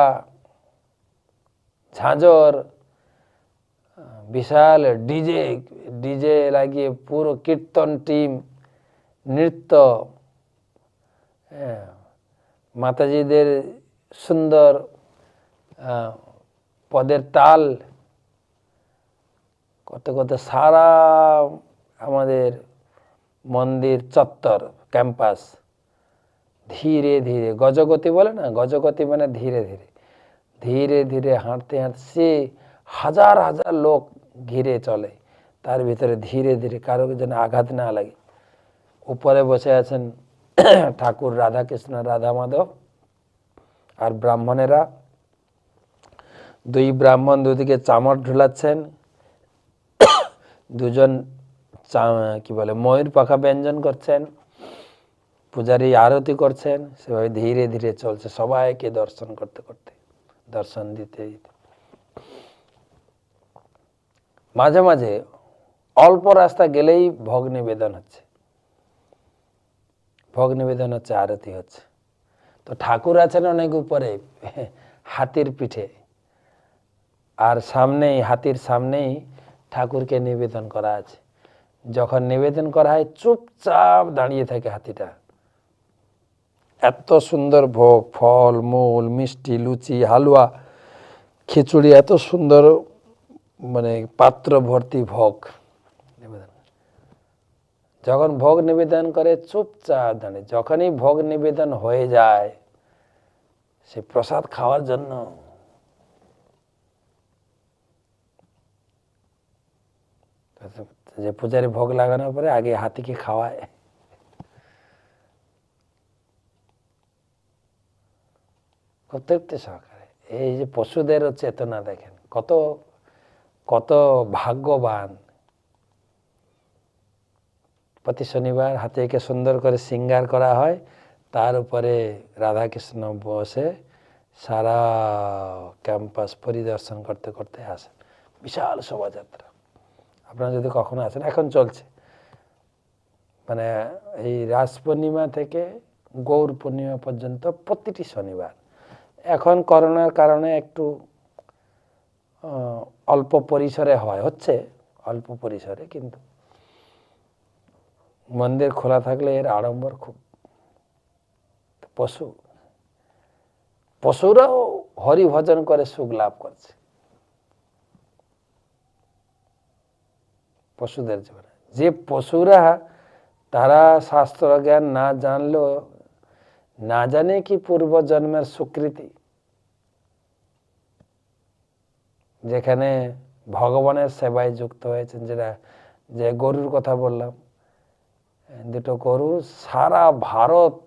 ঝাঁঝর, বিশাল ডিজে লাগিয়ে পুরো কীর্তন টিম, নৃত্য, মাতাজিদের সুন্দর পদের তাল করতে করতে সারা আমাদের মন্দির চত্বর, ক্যাম্পাস ধীরে ধীরে, গজগতি বলে না, গজগতি মানে ধীরে ধীরে ধীরে ধীরে হাঁটতে হাঁটতে সে হাজার হাজার লোক ঘিরে চলে, তার ভিতরে ধীরে ধীরে কারো যেন আঘাত না লাগে। উপরে বসে আছেন ঠাকুর রাধাকৃষ্ণ, রাধা মাধব, আর ব্রাহ্মণেরা, দুই ব্রাহ্মণ দুদিকে চামর ঢুলাচ্ছেন, দুজন কি বলে ময়ূর পাখা ব্যঞ্জন করছেন, পূজারী আরতি করছেন, সেভাবে ধীরে ধীরে চলছে সবাইকে দর্শন করতে করতে, দর্শন দিতে দিতে। মাঝে মাঝে অল্প রাস্তা গেলেই ভোগ নিবেদন হচ্ছে, ভোগ নিবেদন হচ্ছে, আরতি হচ্ছে। তো ঠাকুর আছেন অনেক উপরে হাতির পিঠে, আর সামনেই হাতির সামনেই ঠাকুরকে নিবেদন করা আছে। যখন নিবেদন করা হয় চুপচাপ দাঁড়িয়ে থাকে হাতিটা। এত সুন্দর ভোগ, ফল মূল, মিষ্টি, লুচি, হালুয়া, খিচুড়ি, এত সুন্দর মানে পাত্র ভর্তি ভোগ নিবেদন। যখন ভোগ নিবেদন করে চুপচাপ দাঁড়িয়ে, যখনই ভোগ নিবেদন হয়ে যায় সে প্রসাদ খাওয়ার জন্য যে পূজারি ভোগ লাগানোর পরে আগে হাতিকে খাওয়ায়। কত তৃপ্তি সহকারে। এই যে পশুদেরও চেতনা দেখেন, কত কত ভাগ্যবান। প্রতি শনিবার হাতিকে সুন্দর করে শৃঙ্গার করা হয়, তার উপরে রাধাকৃষ্ণ বসে সারা ক্যাম্পাস পরিদর্শন করতে করতে আসেন। বিশাল শোভাযাত্রা। আপনারা যদি কখনো আসেন, এখন চলছে, মানে এই রাস পূর্ণিমা থেকে গৌর পূর্ণিমা পর্যন্ত প্রতিটি শনিবার। এখন করোনার কারণে একটু অল্প পরিসরে হচ্ছে অল্প পরিসরে, কিন্তু মন্দির খোলা থাকলে এর আড়ম্বর খুব। পশুরাও হরি ভজন করে সুখ লাভ করছে। পশুদের জীবনে যে পশুরা, তারা শাস্ত্র জ্ঞান না জানলেও না জানে কি পূর্ব জন্মের স্বীকৃতি, যেখানে ভগবানের সেবায় যুক্ত হয়েছেন। যেটা যে গরুর কথা বললাম, দুটো গরু সারা ভারত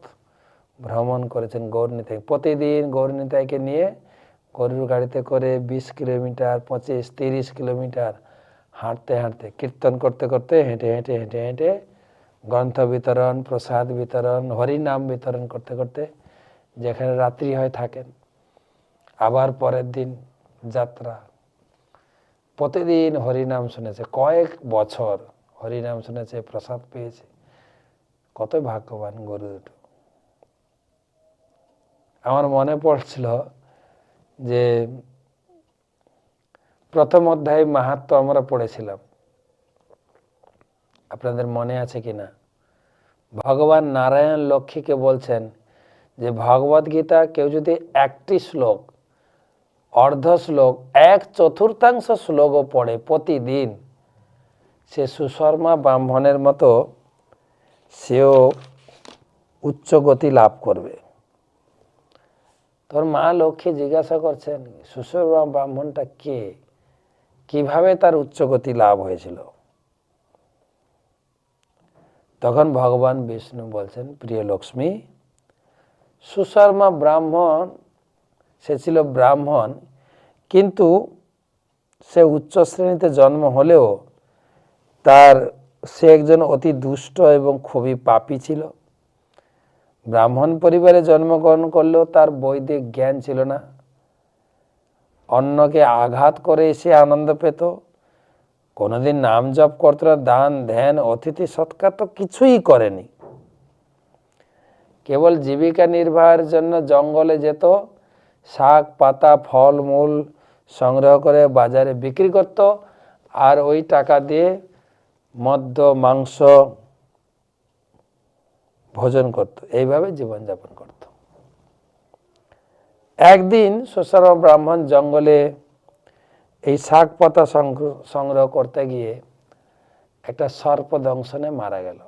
ভ্রমণ করেছেন গৌরনিতাই। প্রতিদিন গৌরনিতাইকে নিয়ে গরুর গাড়িতে করে 20 কিলোমিটার, 25-30 কিলোমিটার হাঁটতে হাঁটতে, কীর্তন করতে করতে, হেঁটে হেঁটে হেঁটে হেঁটে গ্রন্থ বিতরণ, প্রসাদ বিতরণ, হরিনাম বিতরণ করতে করতে যেখানে রাত্রি হয় থাকেন। আবার পরের দিন যাত্রা। প্রতিদিন হরিনাম শুনেছে, কয়েক বছর হরিনাম শুনেছে, প্রসাদ পেয়েছে। কত ভাগ্যবান গরু দুটো। আমার মনে পড়ছিল যে প্রথম অধ্যায় মাহাত্ম্য আমরা পড়েছিলাম, আপনাদের মনে আছে কিনা? ভগবান নারায়ণ লক্ষ্মীকে বলছেন যে ভগবদ গীতা কেউ যদি একটি শ্লোক অর্ধ শ্লোক 1/4 শ্লোকও পড়ে প্রতিদিন, সে সুশর্মা ব্রাহ্মণের মতো সেও উচ্চ গতি লাভ করবে। তোর মা লক্ষ্মী জিজ্ঞাসা করছেন সুশর্মা ব্রাহ্মণটা কে, কিভাবে তার উচ্চ গতি লাভ হয়েছিল? তখন ভগবান বিষ্ণু বলছেন, প্রিয় লক্ষ্মী, সুশর্মা ব্রাহ্মণ, সে ছিল ব্রাহ্মণ, কিন্তু সে উচ্চ শ্রেণীতে জন্ম হলেও সে একজন অতি দুষ্ট এবং খুবই পাপী ছিল। ব্রাহ্মণ পরিবারে জন্মগ্রহণ করলেও তার বৈদিক জ্ঞান ছিল না। অন্যকে আঘাত করে সে আনন্দ পেত, কোনোদিন নাম জপ করতো না, দান ধ্যান অতিথি সৎকার তো কিছুই করেনি। কেবল জীবিকা নির্বাহের জন্য জঙ্গলে যেত, শাক পাতা ফল মূল সংগ্রহ করে বাজারে বিক্রি করত, আর ওই টাকা দিয়ে মদ্য মাংস ভোজন করত, এইভাবে জীবনযাপন করত। একদিন সুশর্মা ব্রাহ্মণ জঙ্গলে এই শাক পাতা সংগ্রহ করতে গিয়ে একটা সর্প দংশনে মারা গেল,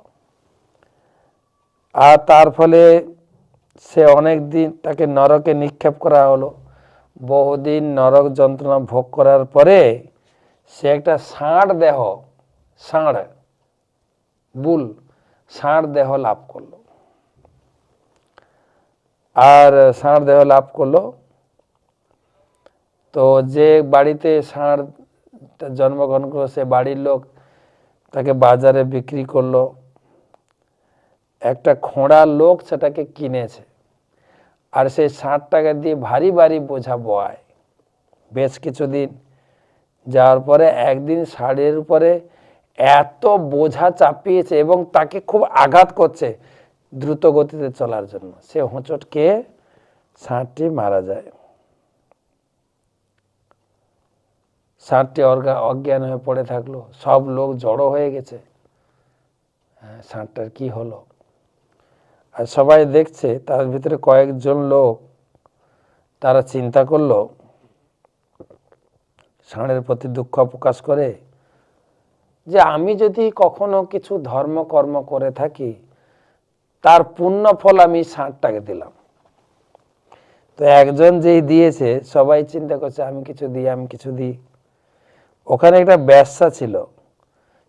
আর তার ফলে সে অনেক দিন তাকে নরকে নিক্ষেপ করা হলো। বহুদিন নরক যন্ত্রণা ভোগ করার পরে সে একটা ষাঁড় দেহ লাভ করলো। আর ষাঁড় দেহ লাভ করলো, তো যে বাড়িতে ষাঁড় জন্মগ্রহণ করলো সে বাড়ির লোক তাকে বাজারে বিক্রি করলো। একটা খোঁড়া লোক সেটাকে কিনেছে, আর সেই ষাঁড়টাকে দিয়ে ভারী ভারী বোঝা বয়। বেশ কিছুদিন যাওয়ার পরে একদিন ষাঁড়ের উপরে এত বোঝা চাপিয়েছে এবং তাকে খুব আঘাত করছে দ্রুত গতিতে চলার জন্য, সে হোঁচট খেয়ে ষাঁড়টি মারা যায়। ষাঁড়টি অজ্ঞান হয়ে পড়ে থাকলো, সব লোক জড়ো হয়ে গেছে, ষাঁড়টার কি হলো? আর সবাই দেখছে, তার ভিতরে কয়েকজন লোক তারা চিন্তা করলো, ষাঁড়ের প্রতি দুঃখ প্রকাশ করে, যে আমি যদি কখনো কিছু ধর্মকর্ম করে থাকি তার পুণ্য ফল আমি ষাঁড়টাকে দিলাম। তো একজন যেই দিয়েছে সবাই চিন্তা করছে আমি কিছু দিই। ওখানে একটা বেশ্যা ছিল,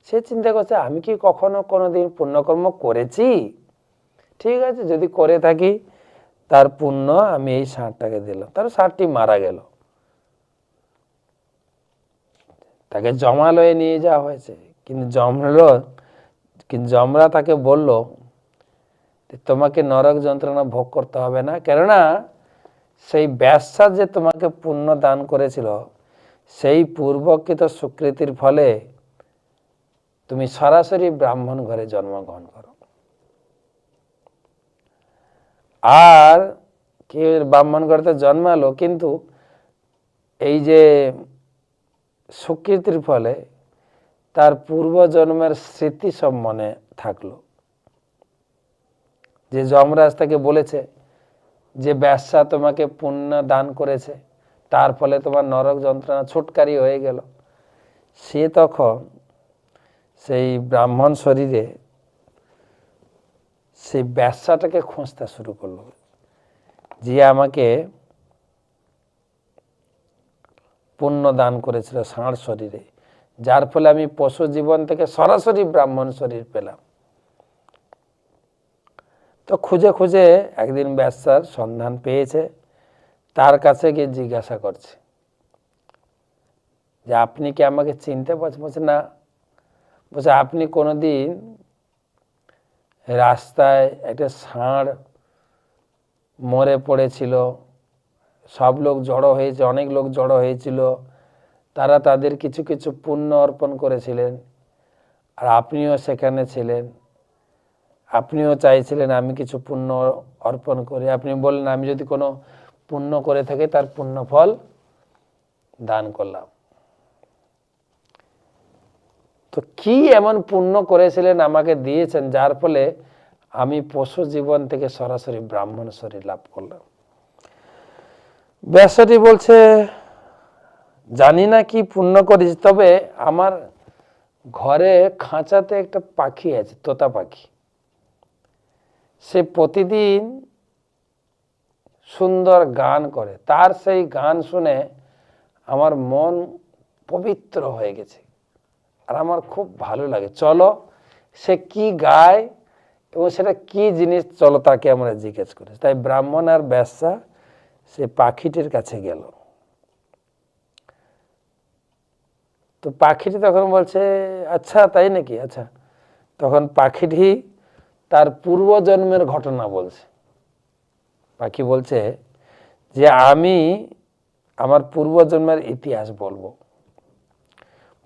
সে চিন্তা করছে আমি কি কখনো কোনোদিন পুণ্যকর্ম করেছি? ঠিক আছে, যদি করে থাকি তার পুণ্য আমি এই ষাঁড়টাকে দিলাম। তার ষাঁড়টি মারা গেল, তাকে জমালয়ে নিয়ে যাওয়া হয়েছে, কিন্তু যমরা তাকে বলল তোমাকে নরক যন্ত্রণা ভোগ করতে হবে না, কেননা সেই বেশ্যা যে তোমাকে পুণ্য দান করেছিল সেই পূর্বকৃত সুকৃতির ফলে তুমি সরাসরি ব্রাহ্মণ ঘরে জন্মগ্রহণ করো। আর কে ব্রাহ্মণ ঘরে জন্মালো, কিন্তু এই যে সুকৃতির ফলে তার পূর্বজন্মের স্মৃতি সব মনে থাকলো। যে যমরাজ তাকে বলেছে যে বেশ্যা তোমাকে পুণ্য দান করেছে, তার ফলে তোমার নরক যন্ত্রণা ছুটকারি হয়ে গেল, সে তখন সেই ব্রাহ্মণ শরীরে সেই বেশ্যাটাকে খুঁজতে শুরু করলো, যে আমাকে পুণ্য দান করেছিল ষাঁড় শরীরে, যার ফলে আমি পশু জীবন থেকে সরাসরি ব্রাহ্মণ শরীর পেলাম। তো খুঁজে খুঁজে একদিন বেশ্যার সন্ধান পেয়েছে, তার কাছে গিয়ে জিজ্ঞাসা করছে যে আপনি কি আমাকে চিনতে পারছেন? বলছে না। বলছে আপনি কোনোদিন রাস্তায় একটা ষাঁড় মরে পড়েছিল, সব লোক জড়ো হয়েছে, অনেক লোক জড়ো হয়েছিল, তারা তাদের কিছু কিছু পুণ্য অর্পণ করেছিলেন, আর আপনিও সেখানে ছিলেন, আপনিও চাইছিলেন আমি কিছু পুণ্য অর্পণ করি। আপনি বললেন আমি যদি কোনো পুণ্য করে থাকি তার পুণ্য ফল দান করলাম। তো কি এমন পুণ্য করেছিলেন আমাকে দিয়েছেন যার ফলে আমি পশু জীবন থেকে সরাসরি ব্রাহ্মণ শরীর লাভ করলাম? বেশ্যাটি বলছে জানি না কি পুণ্য করেছি, তবে আমার ঘরে খাঁচাতে একটা পাখি আছে, তোতা পাখি। সে প্রতিদিন সুন্দর গান করে, তার সেই গান শুনে আমার মন পবিত্র হয়ে গেছে, আর আমার খুব ভালো লাগে। চলো সে কি গায় এবং সেটা কি জিনিস, চলো তাকে আমরা জিজ্ঞেস করি। তাই ব্রাহ্মণ আর বেশ্যা সে পাখিটির কাছে গেল। তো পাখিটি তখন বলছে, আচ্ছা তাই নাকি, আচ্ছা। তখন পাখিটি তার পূর্বজন্মের ঘটনা বলছে। পাখি বলছে যে আমি আমার পূর্বজন্মের ইতিহাস বলবো।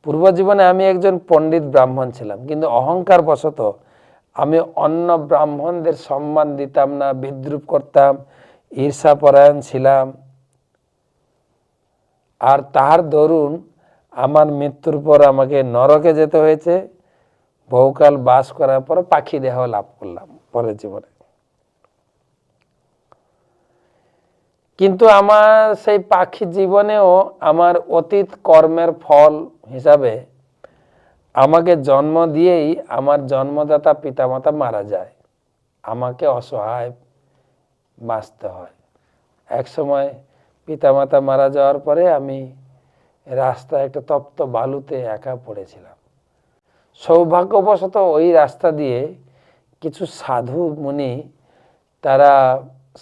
পূর্বজীবনে আমি একজন পণ্ডিত ব্রাহ্মণ ছিলাম, কিন্তু অহংকার বশত আমি অন্য ব্রাহ্মণদের সম্মান দিতাম না, বিদ্রুপ করতাম, ঈর্ষাপরায়ণ ছিলাম। আর তার দরুন আমার মৃত্যুর পর আমাকে নরকে যেতে হয়েছে, বহুকাল বাস করার পর পাখি দেহ লাভ করলাম পরের জীবনে। কিন্তু আমার সেই পাখি জীবনেও আমার অতীত কর্মের ফল হিসাবে আমাকে জন্ম দিয়েই আমার জন্মদাতা পিতামাতা মারা যায়, আমাকে অসহায় বাঁচতে হয়। এক সময় পিতামাতা মারা যাওয়ার পরে আমি রাস্তায় একটা তপ্ত বালুতে একা পড়েছিলাম। সৌভাগ্যবশত ওই রাস্তা দিয়ে কিছু সাধু মুনি তারা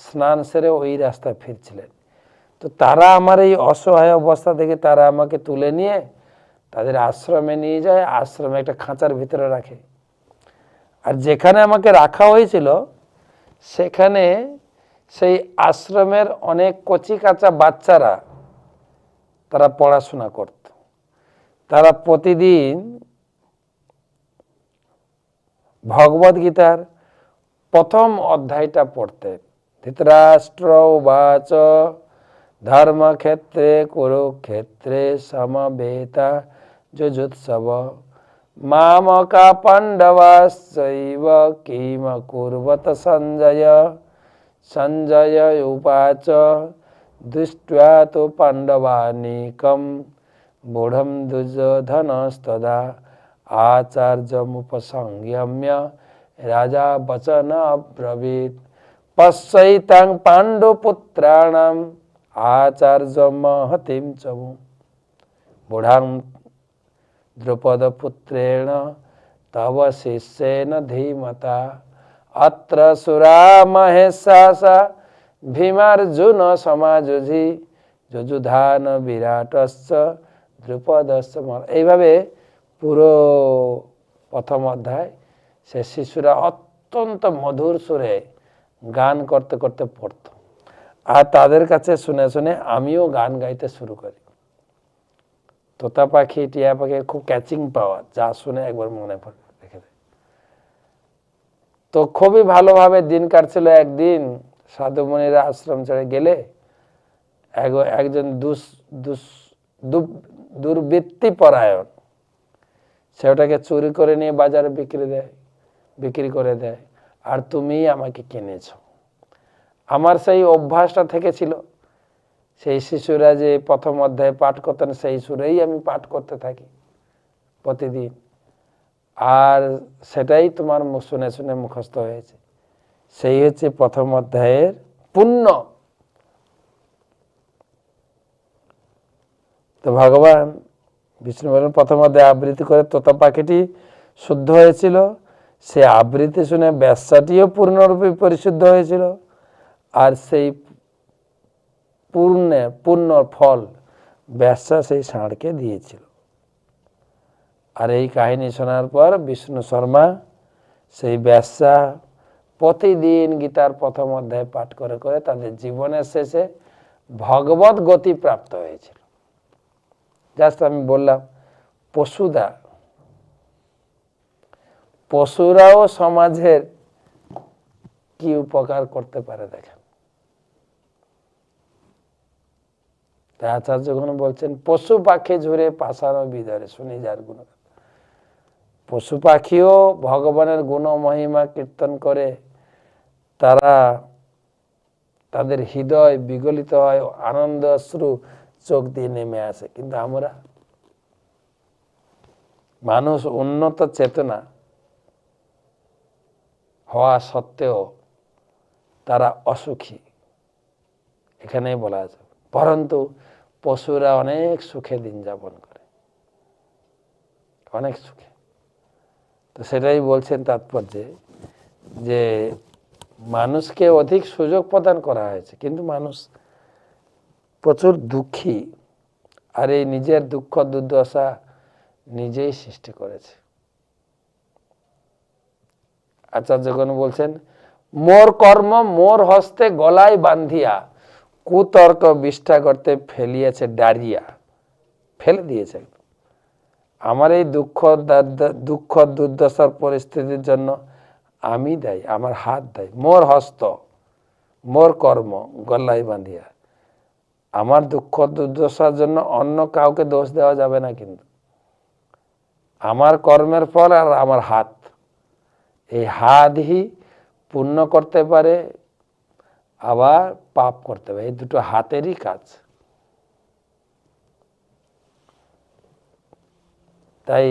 স্নান সেরে ওই রাস্তায় ফিরছিলেন। তো তারা আমার এই অসহায় অবস্থা দেখে তারা আমাকে তুলে নিয়ে তাদের আশ্রমে নিয়ে যায়, আশ্রমে একটা খাঁচার ভিতরে রাখে। আর যেখানে আমাকে রাখা হয়েছিল সেখানে সেই আশ্রমের অনেক কচি কাঁচা বাচ্চারা তারা পড়াশোনা করত। তারা প্রতিদিন ভগবদ গীতার প্রথম অধ্যায়টা পড়তেন। ধৃতরাষ্ট্র উবাচ ধর্মক্ষেত্রে কুরুক্ষেত্রে সমবেতা যুযুৎসব মামকা পাণ্ডবাশ্চৈব কিম কুর্বত সঞ্জয়। সঞ্জয় উবাচ দৃष्ट्वा তু পাণ্ডবানীকম মূঢ়ম দুর্যোধনস্তদা আচার্যমুপসংযম্য রাজা বচন অব্রবীৎ পশ্যৈতাং পাণ্ডুপুত্রাণাম আচার্যমহতিম চমু বুঢ়াং দ্রুপদপুত্রেণ তব শিষ্যেন ধীমতা অত্র সুরা মহেশাসা ভীমার্জুন সমাযুজি যুযুধান বিরাটস্য দ্রুপদস্য। এইভাবে পুরো প্রথম অধ্যায় সে শিশুরা অত্যন্ত মধুর সুরে গান করতে করতে পড়ত, আর তাদের কাছে শুনে শুনে আমিও গান গাইতে শুরু করি। তোতা পাখি, টিয়া পাখি খুব ক্যাচিং পাওয়ার, যা শুনে একবার মনে পড়ে রেখে দেয়। তো খুবই ভালোভাবে দিন কাটছিল। একদিন সাধুমণিরা আশ্রম ছেড়ে গেলে একজন দুর্বৃত্তি পরায়ণ সে ওটাকে চুরি করে নিয়ে বাজারে বিক্রি করে দেয়, আর তুমি আমাকে কিনেছ। আমার সেই অভ্যাসটা থেকেছিল, সেই শিশুরা যে প্রথম অধ্যায়ে পাঠ করতেন সেই সুরেই আমি পাঠ করতে থাকি প্রতিদিন, আর সেটাই তোমার শুনে শুনে মুখস্থ হয়েছে। সেই হচ্ছে প্রথম অধ্যায়ের পুণ্য। তো ভগবান বিষ্ণু বলেন প্রথম অধ্যায় আবৃত্তি করে তোতা পাখিটি শুদ্ধ হয়েছিল, সে আবৃত্তি শুনে বেশ্যাটিও পূর্ণরূপে পরিশুদ্ধ হয়েছিল, আর সেই পূর্ণ ফল বেশ্যা সেই ষাঁড়কে দিয়েছিল। আর এই কাহিনী শোনার পর বিষ্ণু শর্মা সেই বেশ্যা প্রতিদিন গীতার প্রথম অধ্যায় পাঠ করে করে তাদের জীবনের শেষে ভগবত গতি প্রাপ্ত হয়েছিল। জাস্ট আমি বললাম পশুরাও সমাজের কি উপকার করতে পারে দেখেন। তাই আচার্যগণ বলছেন পশু পাখি ঝরে পাশানো বিধরে, শুনি যার গুণ। পশু পাখিও ভগবানের গুণ মহিমা কীর্তন করে তারা তাদের হৃদয় বিগলিত হয়, আনন্দ অশ্রু চোখ দিয়ে নেমে আসে। কিন্তু আমরা মানুষ উন্নত চেতনা হওয়া সত্ত্বেও তারা অসুখী, এখানেই বলা আছে। পরন্তু পশুরা অনেক সুখে দিন যাপন করে, অনেক সুখে। তো সেটাই বলছেন তাৎপর্যে যে মানুষকে অধিক সুযোগ প্রদান করা হয়েছে, কিন্তু মানুষ প্রচুর দুঃখী, আর এই নিজের দুঃখ দুর্দশা নিজেই সৃষ্টি করেছে। আচার্যগণ বলছেন, মোর কর্ম মোর হস্তে গলায় বান্ধিয়া কুতর্ক বিষ্ঠা করতে ফেলিয়েছে ডারিয়া, ফেলে দিয়েছে। আমার এই দুঃখ দুর্দশার পরিস্থিতির জন্য আমি দায়ী, আমার হাত দায়ী। মোর হস্ত মোর কর্ম গলায় বাঁধিয়া, আমার দুঃখ দুর্দশার জন্য অন্য কাউকে দোষ দেওয়া যাবে না, কিন্তু আমার কর্মের ফল আর আমার হাত, এই হাতই পুণ্য করতে পারে আবার পাপ করতে পারে, এই দুটো হাতেরই কাজ। তাই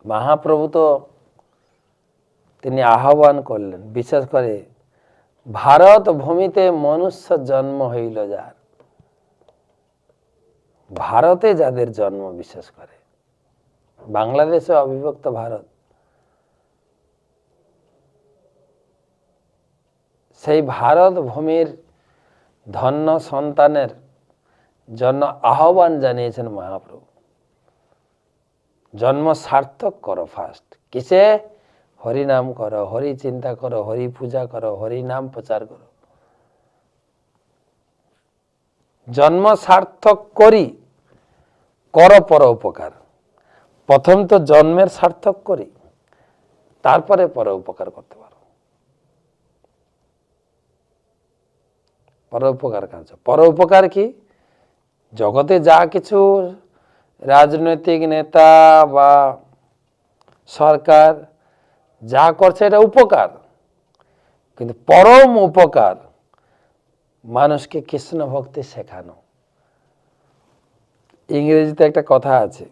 মহাপ্রভু তো তিনি আহ্বান করলেন, বিশেষ করে ভারত ভূমিতে মনুষ্য জন্ম হইল যার, ভারতে যাদের জন্ম, বিশেষ করে বাংলাদেশে অবিভক্ত ভারত, সেই ভারত ভূমির ধন্য সন্তানের জন্য আহ্বান জানিয়েছেন মহাপ্রভু। জন্ম সার্থক করো ফার্স্ট, কিসে? হরি নাম করো, হরি চিন্তা করো, হরি পূজা করো, হরি নাম প্রচার করো। জন্ম সার্থক করি, করো পর উপকার। প্রথম তো জন্মের সার্থক করি, তারপরে পর উপকার করতে পারো। পর উপকার কাজ, পর উপকার কি? জগতে যা কিছু রাজনৈতিক নেতা বা সরকার যা করছে এটা উপকার, কিন্তু পরম উপকার মানুষকে কৃষ্ণ ভক্তি শেখানো। ইংরেজিতে একটা কথা আছে,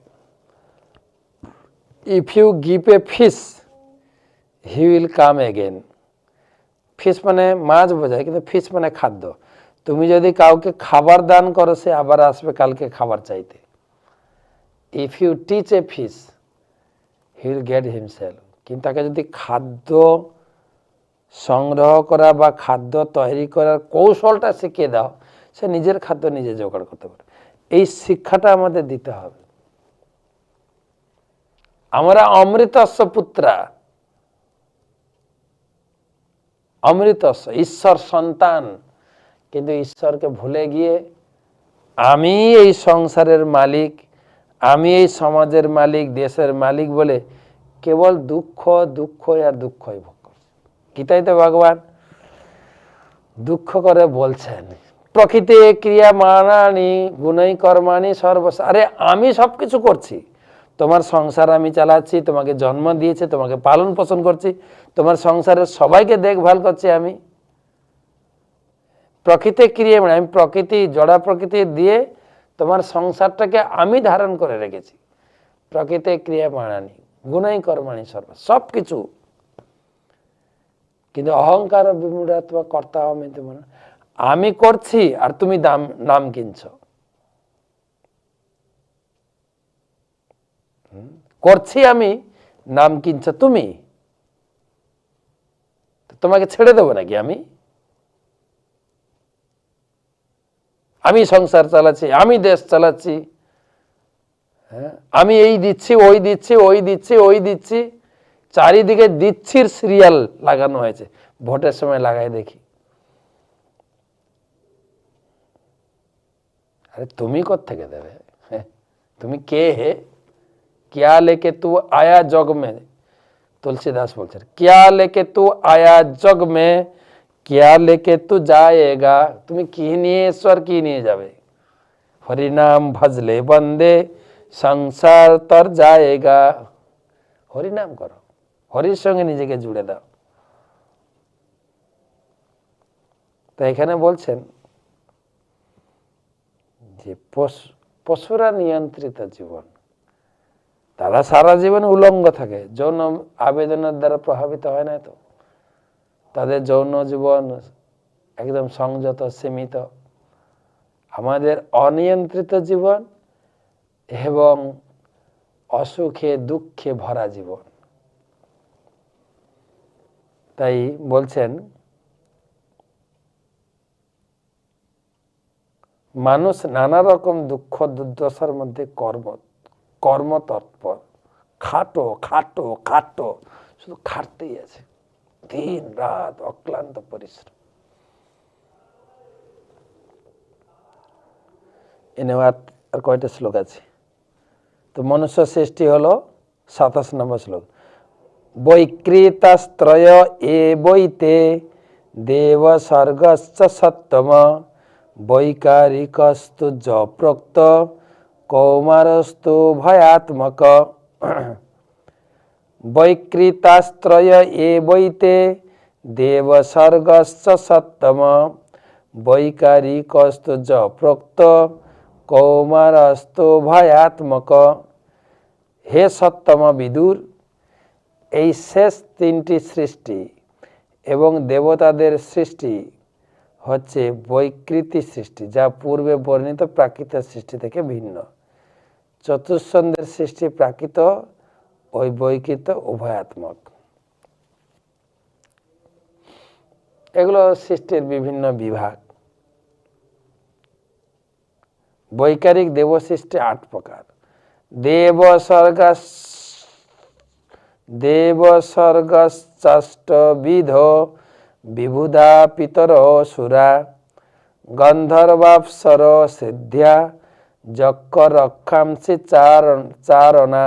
if you give a fish he will come again. Fish মানে মাছ বোঝায়, কিন্তু ফিশ মানে খাদ্য। তুমি যদি কাউকে খাবার দান করো, সে আবার আসবে কালকে খাবার চাইতে। If you teach a fish he will get himself. কিন্তু তাকে যদি খাদ্য সংগ্রহ করা বা খাদ্য তৈরি করার কৌশলটা শিখিয়ে দাও, সে নিজের খাদ্য নিজে জোগাড় করতে পারে। এই শিক্ষাটা আমাদের দিতে হবে। আমরা অমৃতস্য পুত্রা, অমৃতস্য ঈশ্বর সন্তান, কিন্তু ঈশ্বরকে ভুলে গিয়ে আমি এই সংসারের মালিক, আমি এই সমাজের মালিক, দেশের মালিক বলে কেবল দুঃখ দুঃখ আর দুঃখই ভোগ করছে। গীতায় তো ভগবান দুঃখ করে বলছেন, প্রকৃতি ক্রিয়া মানানি গুণই কর্মাণি সর্বস। আরে আমি সবকিছু করছি, তোমার সংসার আমি চালাচ্ছি, তোমাকে জন্ম দিয়েছে, তোমাকে পালন পোষণ করছি, তোমার সংসারের সবাইকে দেখভাল করছি আমি। প্রকৃতি ক্রিয়া মানে আমি প্রকৃতি, জড়া প্রকৃতি দিয়ে তোমার সংসারটাকে আমি ধারণ করে রেখেছি। প্রকৃতি ক্রিয়া মানানি গুণই কর্মাণি সর্বস, সব কিছু। কিন্তু অহংকার বিমূঢ়াত্মা কর্তা আমি করছি আর তুমি নাম কিনছ। করছি আমি, নাম কিনছ তুমি, তোমাকে ছেড়ে দেবো নাকি? আমি সংসার চালাচ্ছি, আমি দেশ চালাচ্ছি, হ্যাঁ, আমি এই দিচ্ছি, ওই দিচ্ছি, ওই দিচ্ছি, ওই দিচ্ছি, চারিদিকে দিচ্ছির সিরিয়াল লাগানো হয়েছে। ভোটের সময় লাগাই দেখি। আরে তুমি কোত্থেকে দেবে? তুমি কে হে? क्या लेके तू आया जग में, तुलसीदास বলছেন, क्या लेके तू आया जग में, क्या लेके तू जाएगा। তুমি কি নিয়ে ঈশ্বর কি নিয়ে যাবে? হরিনাম ভজলে বন্দে সংসার তর যায়েগা। হরিনাম করো, হরির সঙ্গে নিজেকে জুড়ে দাও। তো এখানে বলছেন যে পশুরা নিয়ন্ত্রিত জীবন, তারা সারা জীবন উলঙ্গ থাকে, যৌন আবেদনের দ্বারা প্রভাবিত হয় না, তো তাদের যৌন জীবন একদম সংযত সীমিত। আমাদের অনিয়ন্ত্রিত জীবন এবং অসুখে দুঃখে ভরা জীবন। তাই বলছেন মানুষ নানা রকম দুঃখ দুর্দশার মধ্যে কর্মতৎপর, খাটো খাটো খাটো, শুধু খাটতেই আছে, দিন রাত অক্লান্ত পরিশ্রম। আর কয়টা শ্লোক আছে? তো মনুষ্য সৃষ্টি হলো 27 নম্বর শ্লোক। বৈকৃতাস্ত্রয় বৈতে দেব স্বর্গশ্চ সপ্তম বৈকারিকস্তু যপ্রোক্ত কৌমারস্তু ভয়াত্মক। বৈকৃতাস্ত্রয় বৈতে দেব স্বর্গশ্চ সপ্তম বৈকারিকস্তু যপ্রোক্ত কৌমারস্তু ভয়াত্মক। হে সপ্তম বিদুর, এই শেষ 3টি সৃষ্টি এবং দেবতাদের সৃষ্টি হচ্ছে বৈকৃতি সৃষ্টি, যা পূর্বে বর্ণিত প্রাকৃত সৃষ্টি থেকে ভিন্ন। চতুষ্ছন্দের সৃষ্টি প্রাকৃত, ওই বৈকৃত উভয়াত্মক। এগুলো সৃষ্টির বিভিন্ন বিভাগ। বৈকারিক দেব সৃষ্টি 8 প্রকার। দেব স্বর্গশ্চাষ্টবিধ বিবুধা পিতর সুরা গন্ধর্বাপ্সর সিদ্ধ্যা যক্ষ রক্ষাংসি চারণা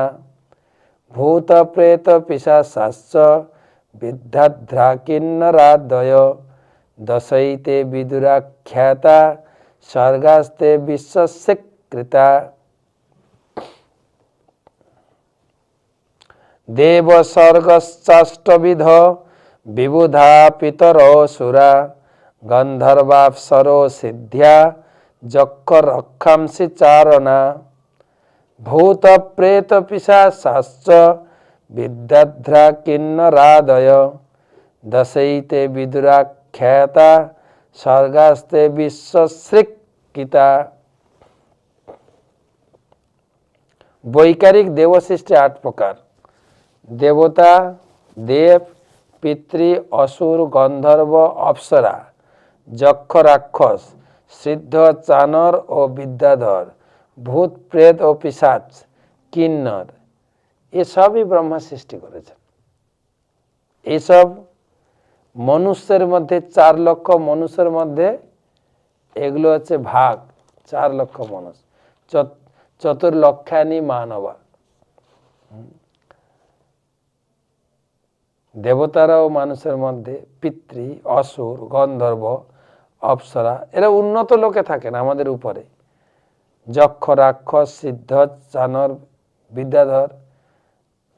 ভূত প্রেত পিশাচাশ্চ বিদ্যাধ্রা কিন্নরাদয় দশৈতে বিদুরাখ্যাতা স্বর্গাস্তে বিশ্বস্বীকৃতা। দেব স্বর্গশ্চাষ্টবিধ বিবুধা পিতর সুরা গন্ধর্বাপ্সরো সিদ্ধ্যা যক্ষ রক্ষাংসি চারণা ভূত প্রেত পিশাচাশ্চ বিদ্যাধ্রা কিন্নরাদয় দশৈতে বিদুরাখ্যাতা স্বর্গাস্তে বিশ্বস্বীকৃতা। বৈকারিক দেব সৃষ্টি 8 প্রকার। দেবতা, দেব, পিতৃ, অসুর, গন্ধর্ব, অপ্সরা, যক্ষ, রাক্ষস, সিদ্ধ, চানর ও বিদ্যাধর, ভূত, প্রেত ও পিশাচ, কিন্নর, এসবই ব্রহ্মা সৃষ্টি করেছেন। এইসব মনুষ্যের মধ্যে 4 লক্ষ মনুষ্যের মধ্যে এগুলো হচ্ছে ভাগ। 4 লক্ষ মানুষ, চতুর্লক্ষানি মানবা। দেবতারাও মানুষের মধ্যে পিতৃ, অসুর, গন্ধর্ব, অপ্সরা, এরা উন্নত লোকে থাকেন আমাদের উপরে। যক্ষ, রাক্ষস, সিদ্ধ, চানর, বিদ্যাধর,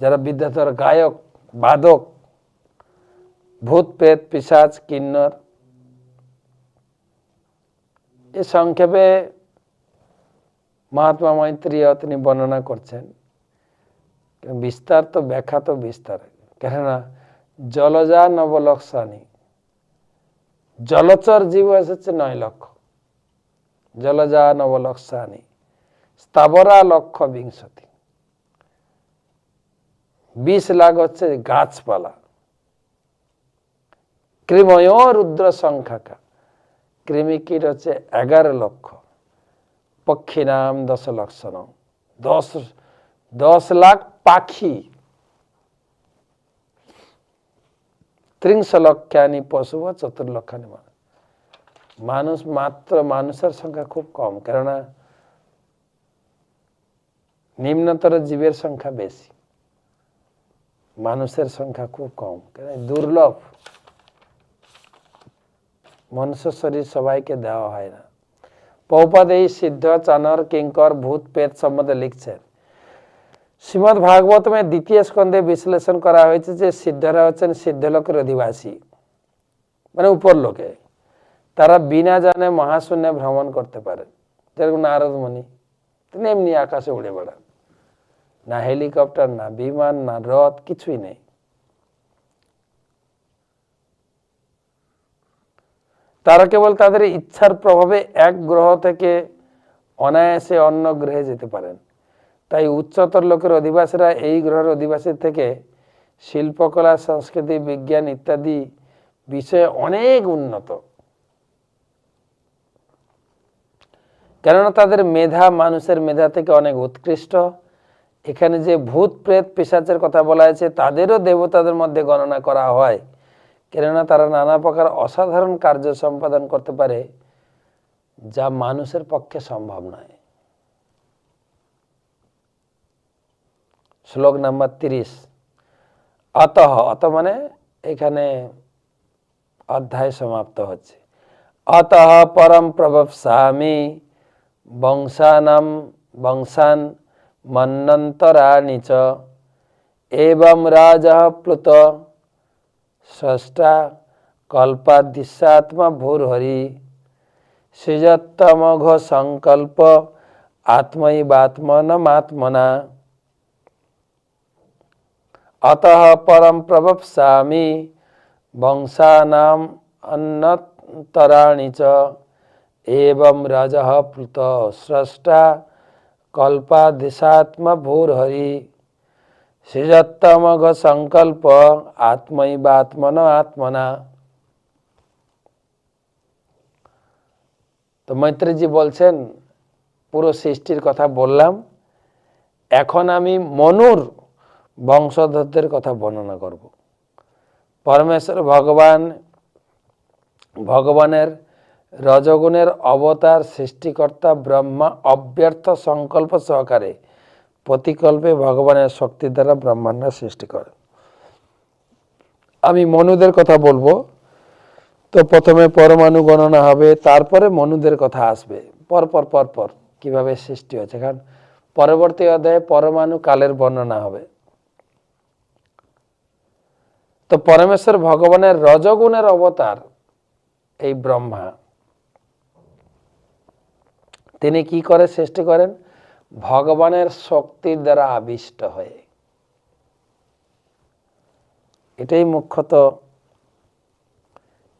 যারা বিদ্যাধর গায়ক, বাদক, ভূত, প্রেত, পিশাচ, কিন্নর। এ সংক্ষেপে মহাত্মা মাইত্রেয় তিনি বর্ণনা করছেন। বিস্তার তো ব্যাখ্যা তো বিস্তার, কেননা জলজা নবলক্ষানি, জলচর জীব এসেছে 9 লক্ষ, জলজা নবলক্ষানি, স্থাবরা লক্ষ বিংশতি, 20 লাখ হচ্ছে গাছপালা, কৃময় রুদ্র সংখ্যাকা, কৃমিকীট হচ্ছে 11 লক্ষ, পক্ষী নাম 10 লক্ষণ, 10 লাখ পাখি, 30 লক্ষানি পশু, 4 লক্ষানি মানুষ। মানুষ মাত্র, মানুষের সংখ্যা খুব কম, কেননা নিম্নতর জীবের সংখ্যা বেশি, মানুষের সংখ্যা খুব কম, কেন দুর্লভ। মনুষ্য শরীর সবাইকে দেওয়া হয় না। প্রভুপাদ এই সিদ্ধ, চানর, কিঙ্কর, ভূত, প্রেত সম্বন্ধে লিখছেন। শ্রীমদ্ ভাগবতমে 2য় স্কন্ধে বিশ্লেষণ করা হয়েছে যে সিদ্ধরা হচ্ছেন সিদ্ধলোকের অধিবাসী, মানে উপর লোকে। তারা বিনা জানে মহাশূন্যে ভ্রমণ করতে পারে, যেরকম নারদ মুনি, তিনি এমনি আকাশে উড়ে বেড়ান, না হেলিকপ্টার, না বিমান, না রথ, কিছুই নেই। তারা কেবল তাদের ইচ্ছার প্রভাবে এক গ্রহ থেকে অনায়াসে অন্য গ্রহে যেতে পারেন। তাই উচ্চতর লোকের অধিবাসীরা এই গ্রহের অধিবাসী থেকে শিল্পকলা, সংস্কৃতি, বিজ্ঞান ইত্যাদি বিষয়ে অনেক উন্নত, কেননা তাদের মেধা মানুষের মেধা থেকে অনেক উৎকৃষ্ট। এখানে যে ভূত প্রেত পিশাচের কথা বলা হয়েছে তাদেরও দেবতাদের মধ্যে গণনা করা হয়, কেননা তারা নানা প্রকার অসাধারণ কার্য সম্পাদন করতে পারে যা মানুষের পক্ষে সম্ভব নয়। শ্লোক নাম্বার 30। অতঃ, অত মানে এখানে অধ্যায় সমাপ্ত হচ্ছে। অতঃ পরম প্রবক্ষ্যামি বংশান মন্বন্তরাণি চ এবং রাজঃ প্লুত স্রষ্টা কল্পাদিশাত্মা ভূর্হরি সৃজত্তমঘ সংকল্প আত্মৈবাত্মনমাত্মনা। অতঃ পরম প্রবক্ষ্যামি বংশানাম অন্যন্তরাণি চ এবং রাজঃ প্লুত স্রষ্টা কল্পাদিশাত্মা ভূর্হরি সৃজত্তমঘ সংকল্প আত্মৈবাত্মনমাত্মনা। তো মৈত্রেয়জি বলছেন, পুরো সৃষ্টির কথা বললাম, এখন আমি মনুর বংশধরদের কথা বর্ণনা করব। পরমেশ্বর ভগবানের রজগুণের অবতার সৃষ্টিকর্তা ব্রহ্মা অব্যর্থ সংকল্প সহকারে প্রতিকল্পে ভগবানের শক্তি দ্বারা ব্রহ্মাণ্ড সৃষ্টি করে। আমি মনুদের কথা বলবো। তো প্রথমে পরমাণু গণনা হবে, তারপরে মনুদের কথা আসবে, পরপর কিভাবে সৃষ্টি হয়েছে, কারণ পরবর্তী অধ্যায়ে পরমাণু কালের বর্ণনা হবে। তো পরমেশ্বর ভগবানের রজগুণের অবতার এই ব্রহ্মা, তিনি কি করে সৃষ্টি করেন? ভগবানের শক্তির দ্বারা আবিষ্ট হয়ে। এটাই মুখ্যত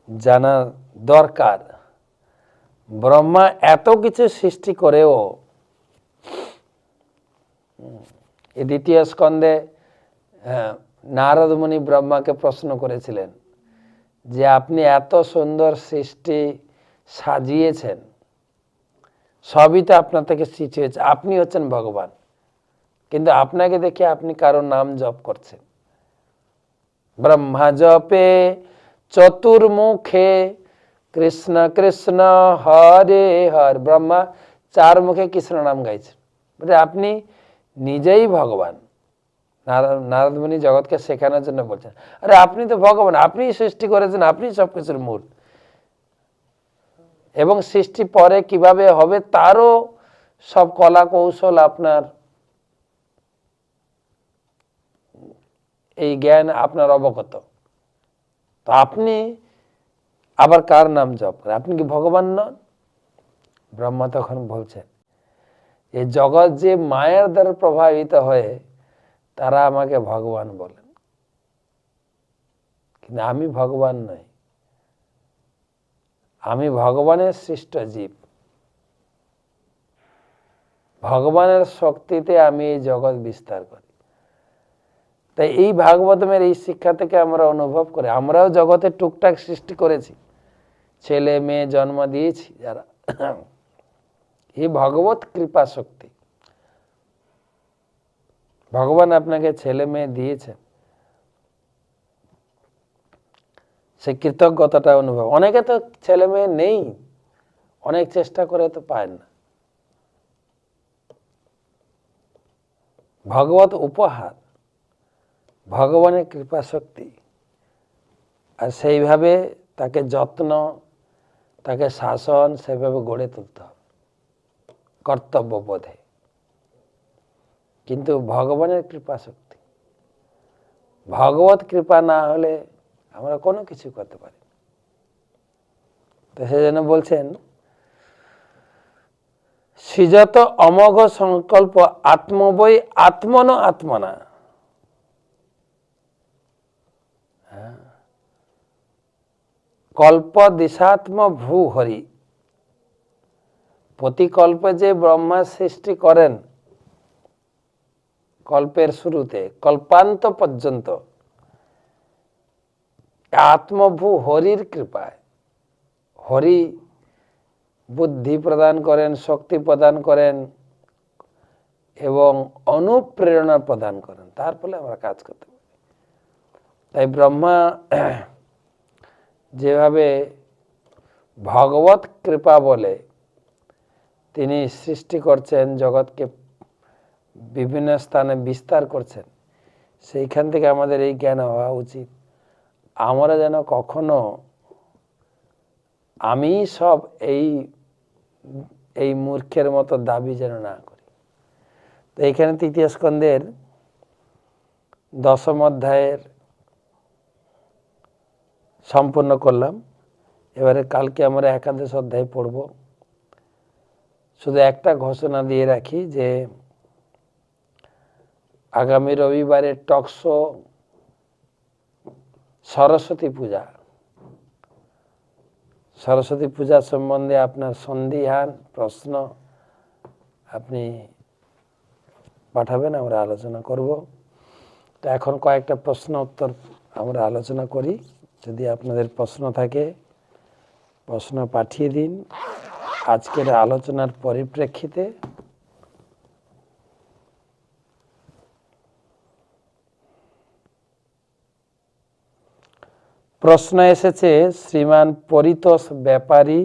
জানা দরকার। ব্রহ্মা এত কিছু সৃষ্টি করেও, দ্বিতীয় স্কন্ধে নারদ মুনি ব্রহ্মাকে প্রশ্ন করেছিলেন যে আপনি এত সুন্দর সৃষ্টি সাজিয়েছেন, সবই তো আপনার থেকে সৃষ্টি হয়েছে, আপনি হচ্ছেন ভগবান, কিন্তু আপনাকে দেখে আপনি কারোর নাম জপ করছেন। ব্রহ্মা জপে চতুর্মুখে কৃষ্ণ কৃষ্ণ হরে হর। ব্রহ্মা 4 মুখে কৃষ্ণ নাম গাইছেন, আপনি নিজেই ভগবান। নারদ মুনি জগৎকে শেখানোর জন্য বলছেন, আরে আপনি তো ভগবান, আপনি সৃষ্টি করেছেন, আপনি সবকিছুর মূল, এবং সৃষ্টি পরে কিভাবে হবে তারও সব কলা কৌশল আপনার, এই জ্ঞান আপনার অবগত। তো আপনি আবার কার নাম জপ করেন? আপনি কি ভগবান নন? ব্রহ্মা তখন বলছেন, এই জগৎ যে মায়ের দ্বারা প্রভাবিত হয়ে তারা আমাকে ভগবান বলেন, কিন্তু আমি ভগবান নই, আমি ভগবানের সৃষ্ট জীব। ভগবানের শক্তিতে আমি এই জগৎ বিস্তার করি। তাই এই ভাগবতমের এই শিক্ষা থেকে আমরা অনুভব করে, আমরাও জগতে টুকটাক সৃষ্টি করেছি, ছেলে মেয়ে জন্ম দিয়েছি যারা, এই ভগবত কৃপা শক্তি। ভগবান আপনাকে ছেলে মেয়ে দিয়েছেন, সেই কৃতজ্ঞতাটা অনুভব। অনেকে তো ছেলে মেয়ে নেই, অনেক চেষ্টা করে তো পায় না। ভগবত উপহার, ভগবানের কৃপা শক্তি, আর সেইভাবে তাকে যত্ন, তাকে শাসন সেভাবে গড়ে তুলতে হবে কর্তব্য বোধে। কিন্তু ভগবানের কৃপা শক্তি, ভগবত কৃপা না হলে আমরা কোনো কিছু করতে পারি না। তো সেজন্য বলছেন, সৃজত অমোঘ সংকল্প আত্মবৈ আত্মন আত্মনা। কল্প দিশাত্ম ভ্রু হরি। প্রতিকল্পে যে ব্রহ্মা সৃষ্টি করেন, কল্পের শুরুতে কল্পান্ত পর্যন্ত আত্মভূ হরির কৃপায়। হরি বুদ্ধি প্রদান করেন, শক্তি প্রদান করেন এবং অনুপ্রেরণা প্রদান করেন, তার ফলে আমরা কাজ করতে পারি। তাই ব্রহ্মা যেভাবে ভগবত কৃপা বলে তিনি সৃষ্টি করছেন, জগৎকে বিভিন্ন স্থানে বিস্তার করছেন, সেইখান থেকে আমাদের এই জ্ঞান হওয়া উচিত। আমরা যেন কখনো আমি সব এই মূর্খের মতো দাবি যেন না করি। তো এইখানে তৃতীয় স্কন্ধের 10ম অধ্যায়ের সম্পূর্ণ করলাম। এবারে কালকে আমরা একাদশ অধ্যায় পড়ব। শুধু একটা ঘোষণা দিয়ে রাখি যে আগামী রবিবারের টকশো সরস্বতী পূজা, সরস্বতী পূজা সম্বন্ধে আপনার সন্দিহান প্রশ্ন আপনি পাঠাবেন, আমরা আলোচনা করব। তো এখন কয়েকটা প্রশ্ন উত্তর আমরা আলোচনা করি। যদি আপনাদের প্রশ্ন থাকে প্রশ্ন পাঠিয়ে দিন আজকের আলোচনার পরিপ্রেক্ষিতে। প্রশ্ন এসেছে শ্রীমান পরিতোষ ব্যাপারী,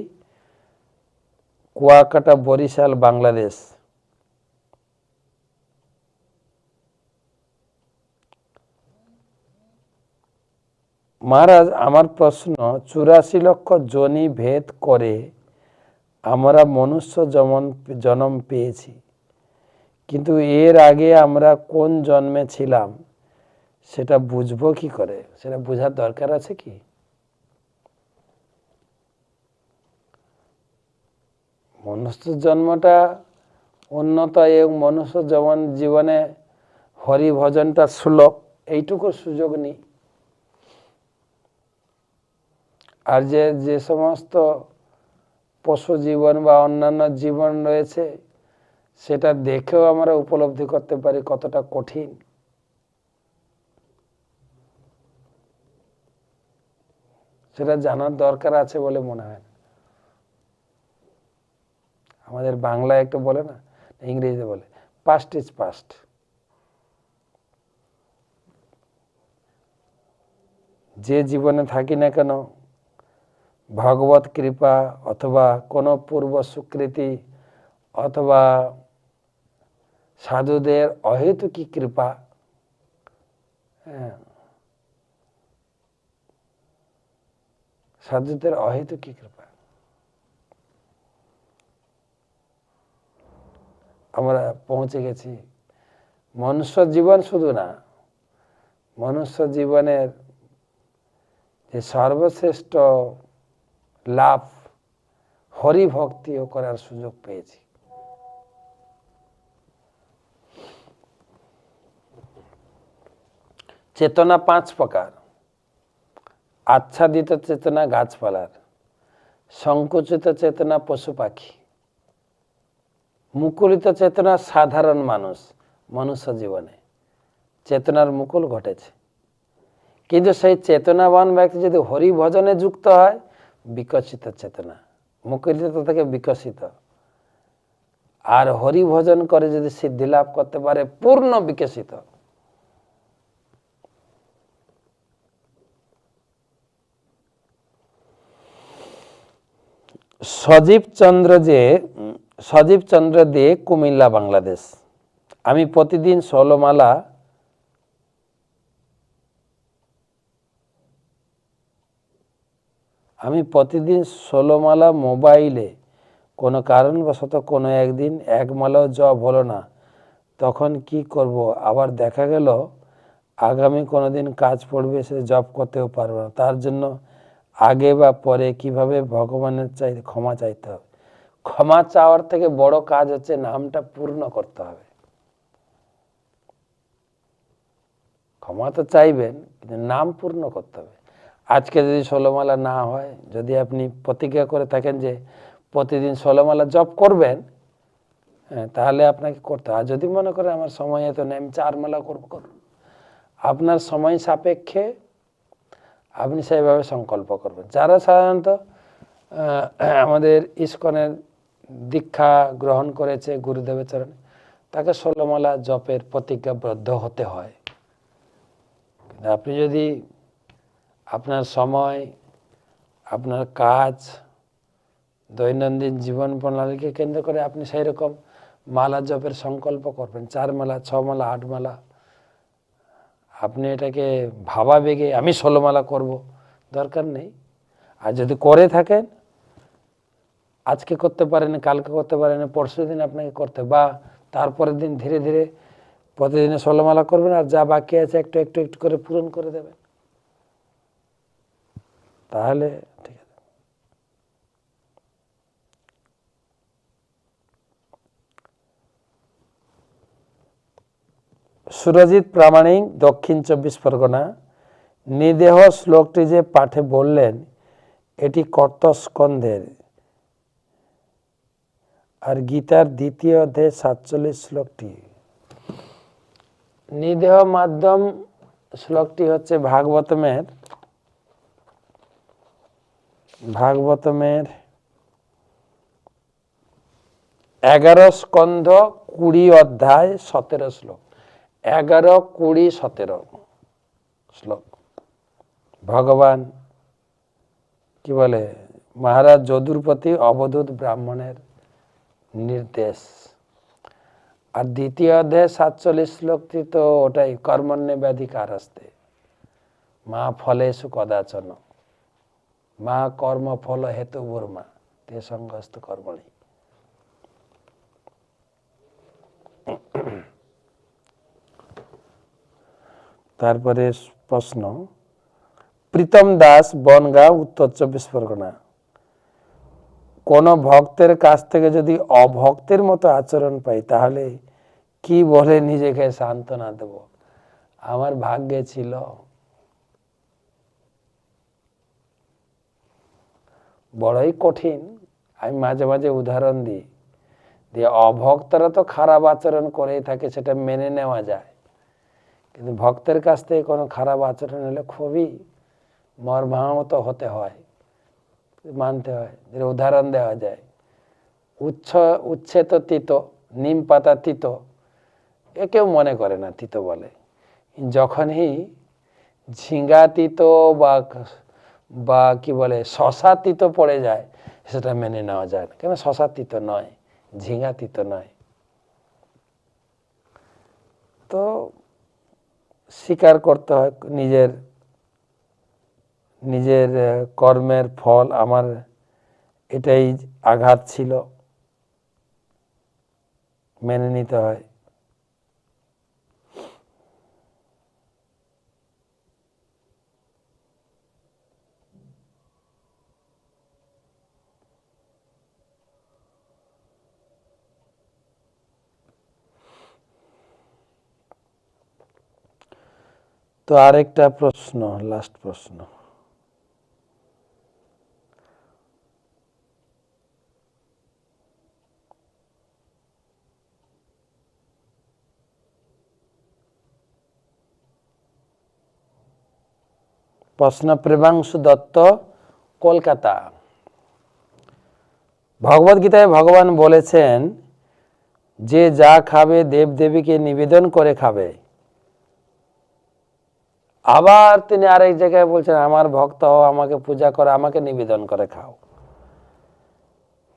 কুয়াকাটা, বরিশাল, বাংলাদেশ। মহারাজ, আমার প্রশ্ন, 84 লক্ষ যোনি ভেদ করে আমরা মনুষ্য জন্ম পেয়েছি, কিন্তু এর আগে আমরা কোন জন্মে ছিলাম সেটা বুঝবো কি করে? সেটা বোঝার দরকার আছে কি? মনুষ্য জন্মটা উন্নত এবং মনুষ্য জীবনে হরি ভজনটা সুলভ, এইটুকু সুযোগ নেই। আর যে সমস্ত পশু জীবন বা অন্যান্য জীবন রয়েছে সেটা দেখেও আমরা উপলব্ধি করতে পারি কতটা কঠিন। সেটা জানার দরকার আছে বলে মনে হয়। আমাদের বাংলায় একটু বলে না, ইংরেজিতে বলে পাস্ট ইজ পাস্ট। যে জীবনে থাকি না কেন ভগবত কৃপা অথবা কোনো পূর্ব স্বীকৃতি অথবা সাধুদের অহেতুকী কৃপা, সাধুদের অহেতুকী কৃপা আমরা পৌঁছে গেছি। মনুষ্য জীবন শুধু না, মনুষ্য জীবনের যে সর্বশ্রেষ্ঠ লাভ হরি ভক্তিও করার সুযোগ পেয়েছি। চেতনা 5 প্রকার। আচ্ছাদিত চেতনা গাছপালার, সংকুচিত চেতনা পশু পাখি, মুকুলিত চেতনা সাধারণ মানুষ। মনুষ্য জীবনে চেতনার মুকুল ঘটেছে, কিন্তু সেই চেতনাবান ব্যক্তি যদি হরি ভজনে যুক্ত হয়, বিকশিত চেতনা, মুকুলিত থেকে বিকশিত, আর হরি ভজন করে যদি সিদ্ধি লাভ করতে পারে, পূর্ণ বিকশিত। সজীব চন্দ্র দে, কুমিল্লা, বাংলাদেশ। আমি প্রতিদিন 16 মালা মোবাইলে কোনো কারণবশত কোনো একদিন 1 মালাও জপ হলো না, তখন কি করব? আবার দেখা গেল আগামী কোনো দিন কাজ পড়বে, সে জপ করতেও পারবো না। তার জন্য আগে বা পরে কিভাবে ভগবানের ক্ষমা চাইতে হবে? ক্ষমা চাওয়ার থেকে বড় কাজ হচ্ছে নামটা পূর্ণ করতে হবে। ক্ষমা তো চাইবেন, কিন্তু নাম পূর্ণ করতে হবে। আজকে যদি 16 মালা না হয়, যদি আপনি প্রতিজ্ঞা করে থাকেন যে প্রতিদিন 16 মালা জপ করবেন, হ্যাঁ, তাহলে আপনাকে করতে হবে। আর যদি মনে করেন আমার সময় এত নেই, আমি 4 মালা করবো, করুন। আপনার সময় সাপেক্ষে আপনি সেইভাবে সংকল্প করবেন। যারা সাধারণত আমাদের ইস্কনের দীক্ষা গ্রহণ করেছে গুরুদেবের চরণে, তাকে 16 মালা জপের প্রতিজ্ঞাবদ্ধ হতে হয়। আপনি যদি আপনার সময়, আপনার কাজ, দৈনন্দিন জীবন প্রণালীকে কেন্দ্র করে আপনি সেই রকম মালা জপের সংকল্প করবেন, 4 মালা, 6 মালা, 8 মালা, আপনি এটাকে ভাবাবেগে আমি 16 মালা করব, দরকার নেই। আর যদি করে থাকেন, আজকে করতে পারেন, কালকে করতে পারেন, পরশু দিন আপনাকে করতে, বা তারপরের দিন ধীরে ধীরে প্রতিদিনে 16 মালা করবেন, আর যা বাকি আছে একটু একটু একটু করে পূরণ করে দেবেন, তাহলে ঠিক আছে। সুরজিৎ প্রামাণিক, দক্ষিণ 24 পরগনা। নিদেহ শ্লোকটি যে পাঠে বললেন, এটি কর্তস্কন্ধের, আর গীতার 2য় অধ্যায়ে 47 শ্লোকটি। নিদেহ মাধ্যম শ্লোকটি হচ্ছে ভাগবতমের 11 স্কন্ধ 20 অধ্যায় 17 শ্লোক। 11, 20, 17 শ্লোক। ভগবান কি বলে, মহারাজ যদুপতি অবধূত ব্রাহ্মণের নির্দেশ। আর 2য় অধ্যায়ে 47 শ্লোকটি তো ওটাই, কর্মণ্যেবাধিকার আসতে মা ফলেষু কদাচন, মা কর্মফল হেতু বর্মা তে সংগস্ত কর্মণি। তারপরে প্রশ্ন, প্রীতম দাস, বনগাঁও, উত্তর 24 পরগনা। কোন ভক্তের কাছ থেকে যদি অভক্তের মতো আচরণ পাই, তাহলে কি বলে নিজেকে সান্ত্বনা দেব? আমার ভাগ্যে ছিল, বড়ই কঠিন। আমি মাঝে মাঝে উদাহরণ দিই, যে অভক্তরা তো খারাপ আচরণ করেই থাকে, সেটা মেনে নেওয়া যায়, কিন্তু ভক্তের কাছ থেকে কোনো খারাপ আচরণ হলে খুবই মর্মাহত হতে হয়, মানতে হয়। যে উদাহরণ দেওয়া যায়, উচ্ছে তো তিতো, নিম পাতা তিতো, এ কেউ মনে করে না তিতো বলে। যখনই ঝিঙ্গা তিতো বা কি বলে শশা তিতো পড়ে যায়, সেটা মেনে নেওয়া যায় না। কেন? শশা তিতো নয়, ঝিঙ্গা তিতো নয়। তো স্বীকার করতে হয় নিজের কর্মের ফল, আমার এটাই আঘাত ছিল, মেনে নিতে হয়। তো আরেকটা প্রশ্ন, লাস্ট প্রশ্ন। প্রশ্ন প্রেমাংশু দত্ত, কলকাতা। ভগবদ গীতায় ভগবান বলেছেন, যে যা খাবে দেবদেবীকে নিবেদন করে খাবে। আবার তিনি আরেক জায়গায় বলছেন, আমার ভক্ত হও, আমাকে পূজা করে, আমাকে নিবেদন করে খাও।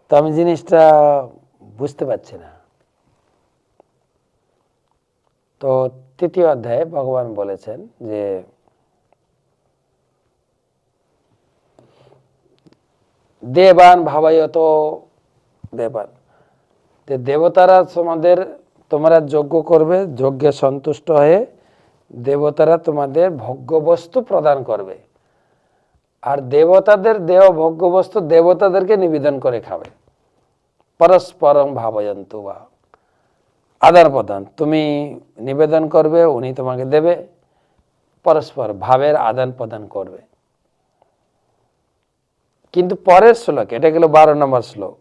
তো আমি জিনিসটা বুঝতে পারছি না। তো 3য় অধ্যায়ে ভগবান বলেছেন যে দেবান ভাবায়ত দেবান, দেবতারা তোমরা যজ্ঞ করবে, যজ্ঞে সন্তুষ্ট হয়ে দেবতারা তোমাদের ভোগ্যবস্তু প্রদান করবে, আর দেবতাদের দেহ ভোগ্যবস্তু দেবতাদেরকে নিবেদন করে খাবে। পরস্পরং ভাবয়ন্তু বা, আদান প্রদান, তুমি নিবেদন করবে, উনি তোমাকে দেবে, পরস্পর ভাবের আদান প্রদান করবে। কিন্তু পরের শ্লোকে, এটা গেল 12 নম্বর শ্লোক,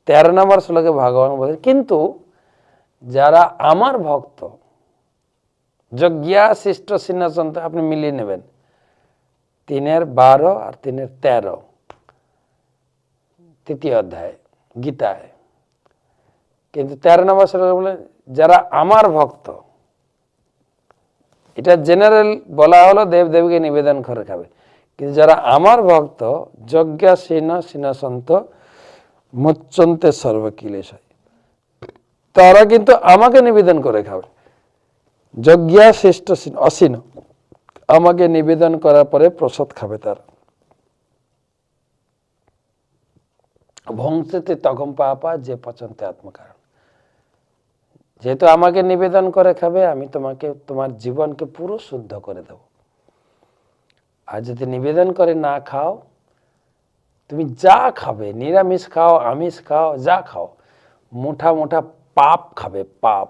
13 নম্বর শ্লোকে ভগবান বলেন, কিন্তু যারা আমার ভক্ত, যজ্ঞা শিষ্ট সিন্নাসন্ত, আপনি মিলিয়ে নেবেন 3:12 আর 3:13, তৃতীয় অধ্যায় গীতায়। কিন্তু 13 নম্বর শ্লোকে বলে যারা আমার ভক্ত, এটা জেনারেল বলা হলো দেব দেবীকে নিবেদন করে খাবে, কিন্তু যারা আমার ভক্ত যজ্ঞা সিনসন্ত মুচ্চন্তে সর্বকিলেশায়, তারা কিন্তু আমাকে নিবেদন করে খাবে। যজ্ঞা শ্রেষ্ঠ অসীন, আমাকে নিবেদন করার পরে প্রসাদ খাবে তারা। ভংসেতে তগম পাপা যে পচন্তে আত্মকারণ, যেহেতু আমাকে নিবেদন করে খাবে, আমি তোমাকে তোমার জীবনকে পুরো শুদ্ধ করে দেব। আর যদি নিবেদন করে না খাও, তুমি যা খাবে, নিরামিষ খাও, আমিষ খাও, যা খাও, মোটা মোটা পাপ খাবে, পাপ।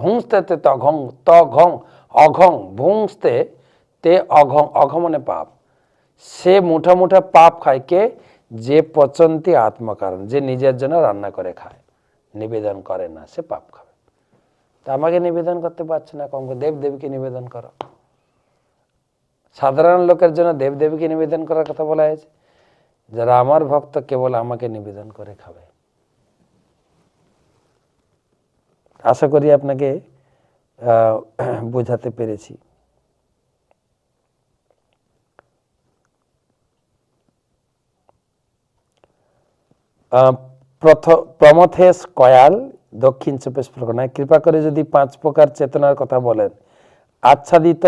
ভুংস্তে তঘং, তঘং অঘং, ভুংস্তে তে অঘং, অঘ মানে পাপ। সে মোটা মোটা পাপ খায় কে? যে পচন্তি আত্মকারণ, যে নিজের জন্য রান্না করে খায়, নিবেদন করে না, সে পাপ খাবে। তা আমাকে নিবেদন করতে পারছে না, কম দেব দেবীকে নিবেদন করো। সাধারণ লোকের জন্য দেব দেবীকে নিবেদন করার কথা বলা হয়েছে। যারা আমার ভক্ত কেবল আমাকে নিবেদন করে খাবে। আশা করি আপনাকে বোঝাতে পেরেছি। প্রমথেশ কয়াল, দক্ষিণ 24 পরগনায়, কৃপা করে যদি 5 প্রকার চেতনার কথা বলেন। আচ্ছাদিত,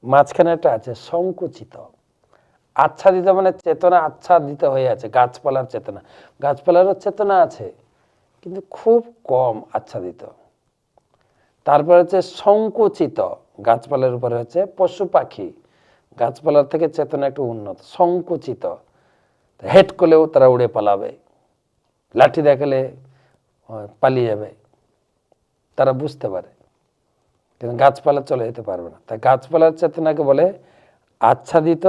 মাঝখানে একটা আছে সংকুচিত। আচ্ছাদিত মানে চেতনা আচ্ছাদিত হয়ে আছে, গাছপালার চেতনা। গাছপালারও চেতনা আছে, কিন্তু খুব কম আচ্ছাদিত। তারপরে হচ্ছে সংকুচিত, গাছপালার উপরে হচ্ছে পশু পাখি, গাছপালার থেকে চেতনা একটু উন্নত। সংকুচিত, হেড করলেও তারা উড়ে পালাবে, লাঠি দেখালে পালিয়ে যাবে, তারা বুঝতে পারে, কিন্তু গাছপালা চলে যেতে পারবে না। তাই গাছপালার চেতনাকে বলে আচ্ছাদিত,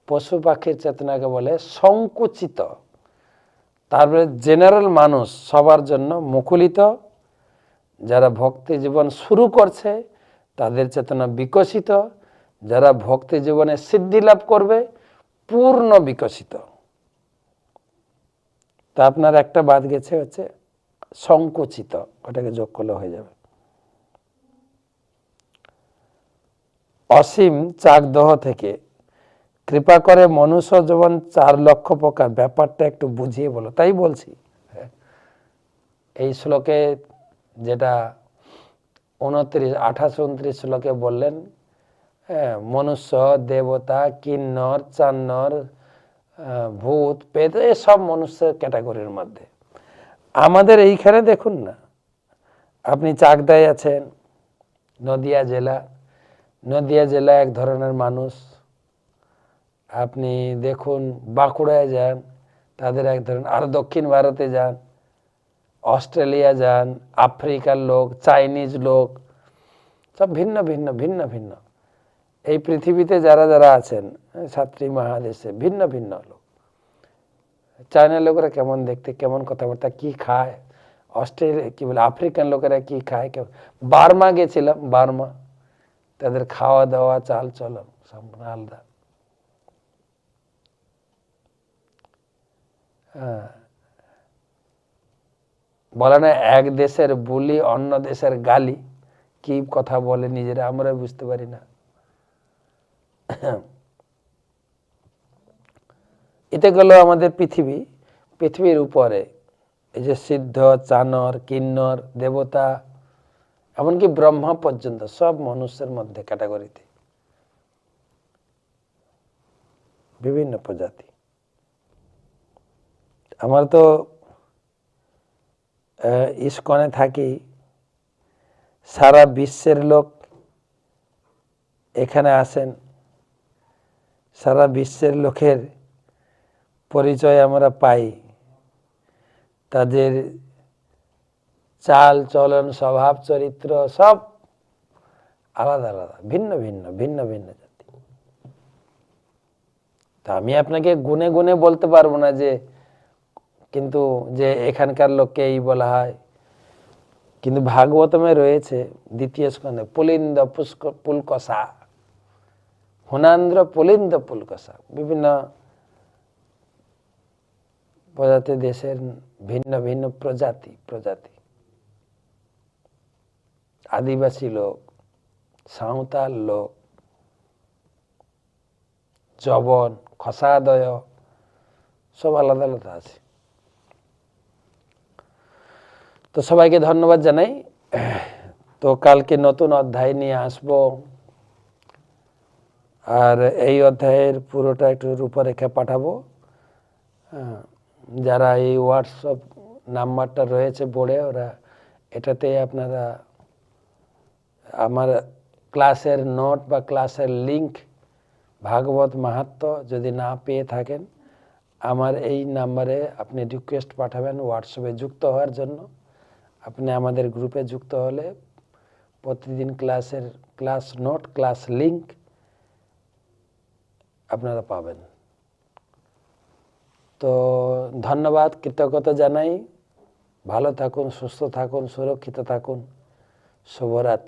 পশু পাখির চেতনাকে বলে সংকুচিত। তারপরে জেনারেল মানুষ, সবার জন্য মুকুলিত। যারা ভক্তি জীবন শুরু করছে তাদের চেতনা বিকশিত। যারা ভক্তি জীবনে সিদ্ধি লাভ করবে পূর্ণ বিকশিত। তা আপনার একটা বাদ গেছে, হচ্ছে সংকুচিত, ওটাকে যোগ করলে হয়ে যাবে। অসীম চাকদহ থেকে, কৃপা করে মনুষ্য জীবন 4 লক্ষ প্রকার, ব্যাপারটা একটু বুঝিয়ে বলো। তাই বলছি, এই শ্লোকে যেটা 28, 29 শ্লোকে বললেন, মনুষ্য, দেবতা, কিন্নর, চান্নর, ভূত, প্রেত, এসব মনুষ্যের ক্যাটাগরির মধ্যে। আমাদের এইখানে দেখুন না, আপনি চাকদায় আছেন, নদিয়া জেলা, নদিয়া জেলা এক ধরনের মানুষ। আপনি দেখুন বাঁকুড়ায় যান, তাদের এক ধরনের, আর দক্ষিণ ভারতে যান, অস্ট্রেলিয়া যান, আফ্রিকার লোক, চাইনিজ লোক, সব ভিন্ন ভিন্ন ভিন্ন ভিন্ন। এই পৃথিবীতে যারা যারা আছেন, 7টি মহাদেশে ভিন্ন ভিন্ন লোক। চায়নার লোকেরা কেমন দেখতে, কেমন কথাবার্তা, কি খায়, অস্ট্রেলিয়া কি বলে, আফ্রিকান লোকেরা কি খায়, বার্মা গেছিলাম, বার্মা, তাদের খাওয়া দাওয়া, চাল চলন সম্পূর্ণ আলাদা। বলে না, এক দেশের বুলি অন্য দেশের গালি, কি কথা বলে নিজেরা আমরা বুঝতে পারি না। এটা গেল আমাদের পৃথিবী। পৃথিবীর উপরে এই যে সিদ্ধ, চানর, কিন্নর, দেবতা, এমনকি ব্রহ্মা পর্যন্ত সব মানুষের মধ্যে ক্যাটাগরিতে বিভিন্ন প্রজাতি। আমার তো ইস্কনে থাকি, সারা বিশ্বের লোক এখানে আসেন। সারা বিশ্বের লোকের পরিচয় আমরা পাই তাদের চাল চলন স্বভাব চরিত্র সব আলাদা আলাদা, ভিন্ন ভিন্ন ভিন্ন ভিন্ন জাতি। তা আমি আপনাকে গুনে গুনে বলতে পারবো না যে, কিন্তু যে এখানকার লোককে এই বলা হয়। কিন্তু ভাগবতমে রয়েছে দ্বিতীয় স্কন্ধে পুলিন্দ পুলকসা, হুনান্দ্র পুলিন্দ পুলকসা, বিভিন্ন প্রজাতি, দেশের ভিন্ন ভিন্ন প্রজাতি প্রজাতি, আদিবাসী লোক, সাঁওতাল লোক, জবন, খসাদয়, সব আলাদা আলাদা আছে। তো সবাইকে ধন্যবাদ জানাই। তো কালকে নতুন অধ্যায় নিয়ে আসব, আর এই অধ্যায়ের পুরোটা একটু রূপরেখা পাঠাবো। যারা এই হোয়াটসঅ্যাপ নাম্বারটা রয়েছে বোর্ডে, ওরা এটাতে আপনারা আমার ক্লাসের নোট বা ক্লাসের লিংক, ভাগবত মাহাত্ম্য যদি না পেয়ে থাকেন, আমার এই নাম্বারে আপনি রিকোয়েস্ট পাঠাবেন হোয়াটসঅ্যাপে যুক্ত হওয়ার জন্য। আপনি আমাদের গ্রুপে যুক্ত হলে প্রতিদিন ক্লাসের ক্লাস নোট, ক্লাস লিংক আপনারা পাবেন। তো ধন্যবাদ, কৃতজ্ঞতা জানাই। ভালো থাকুন, সুস্থ থাকুন, সুরক্ষিত থাকুন। শুভরাত্রি।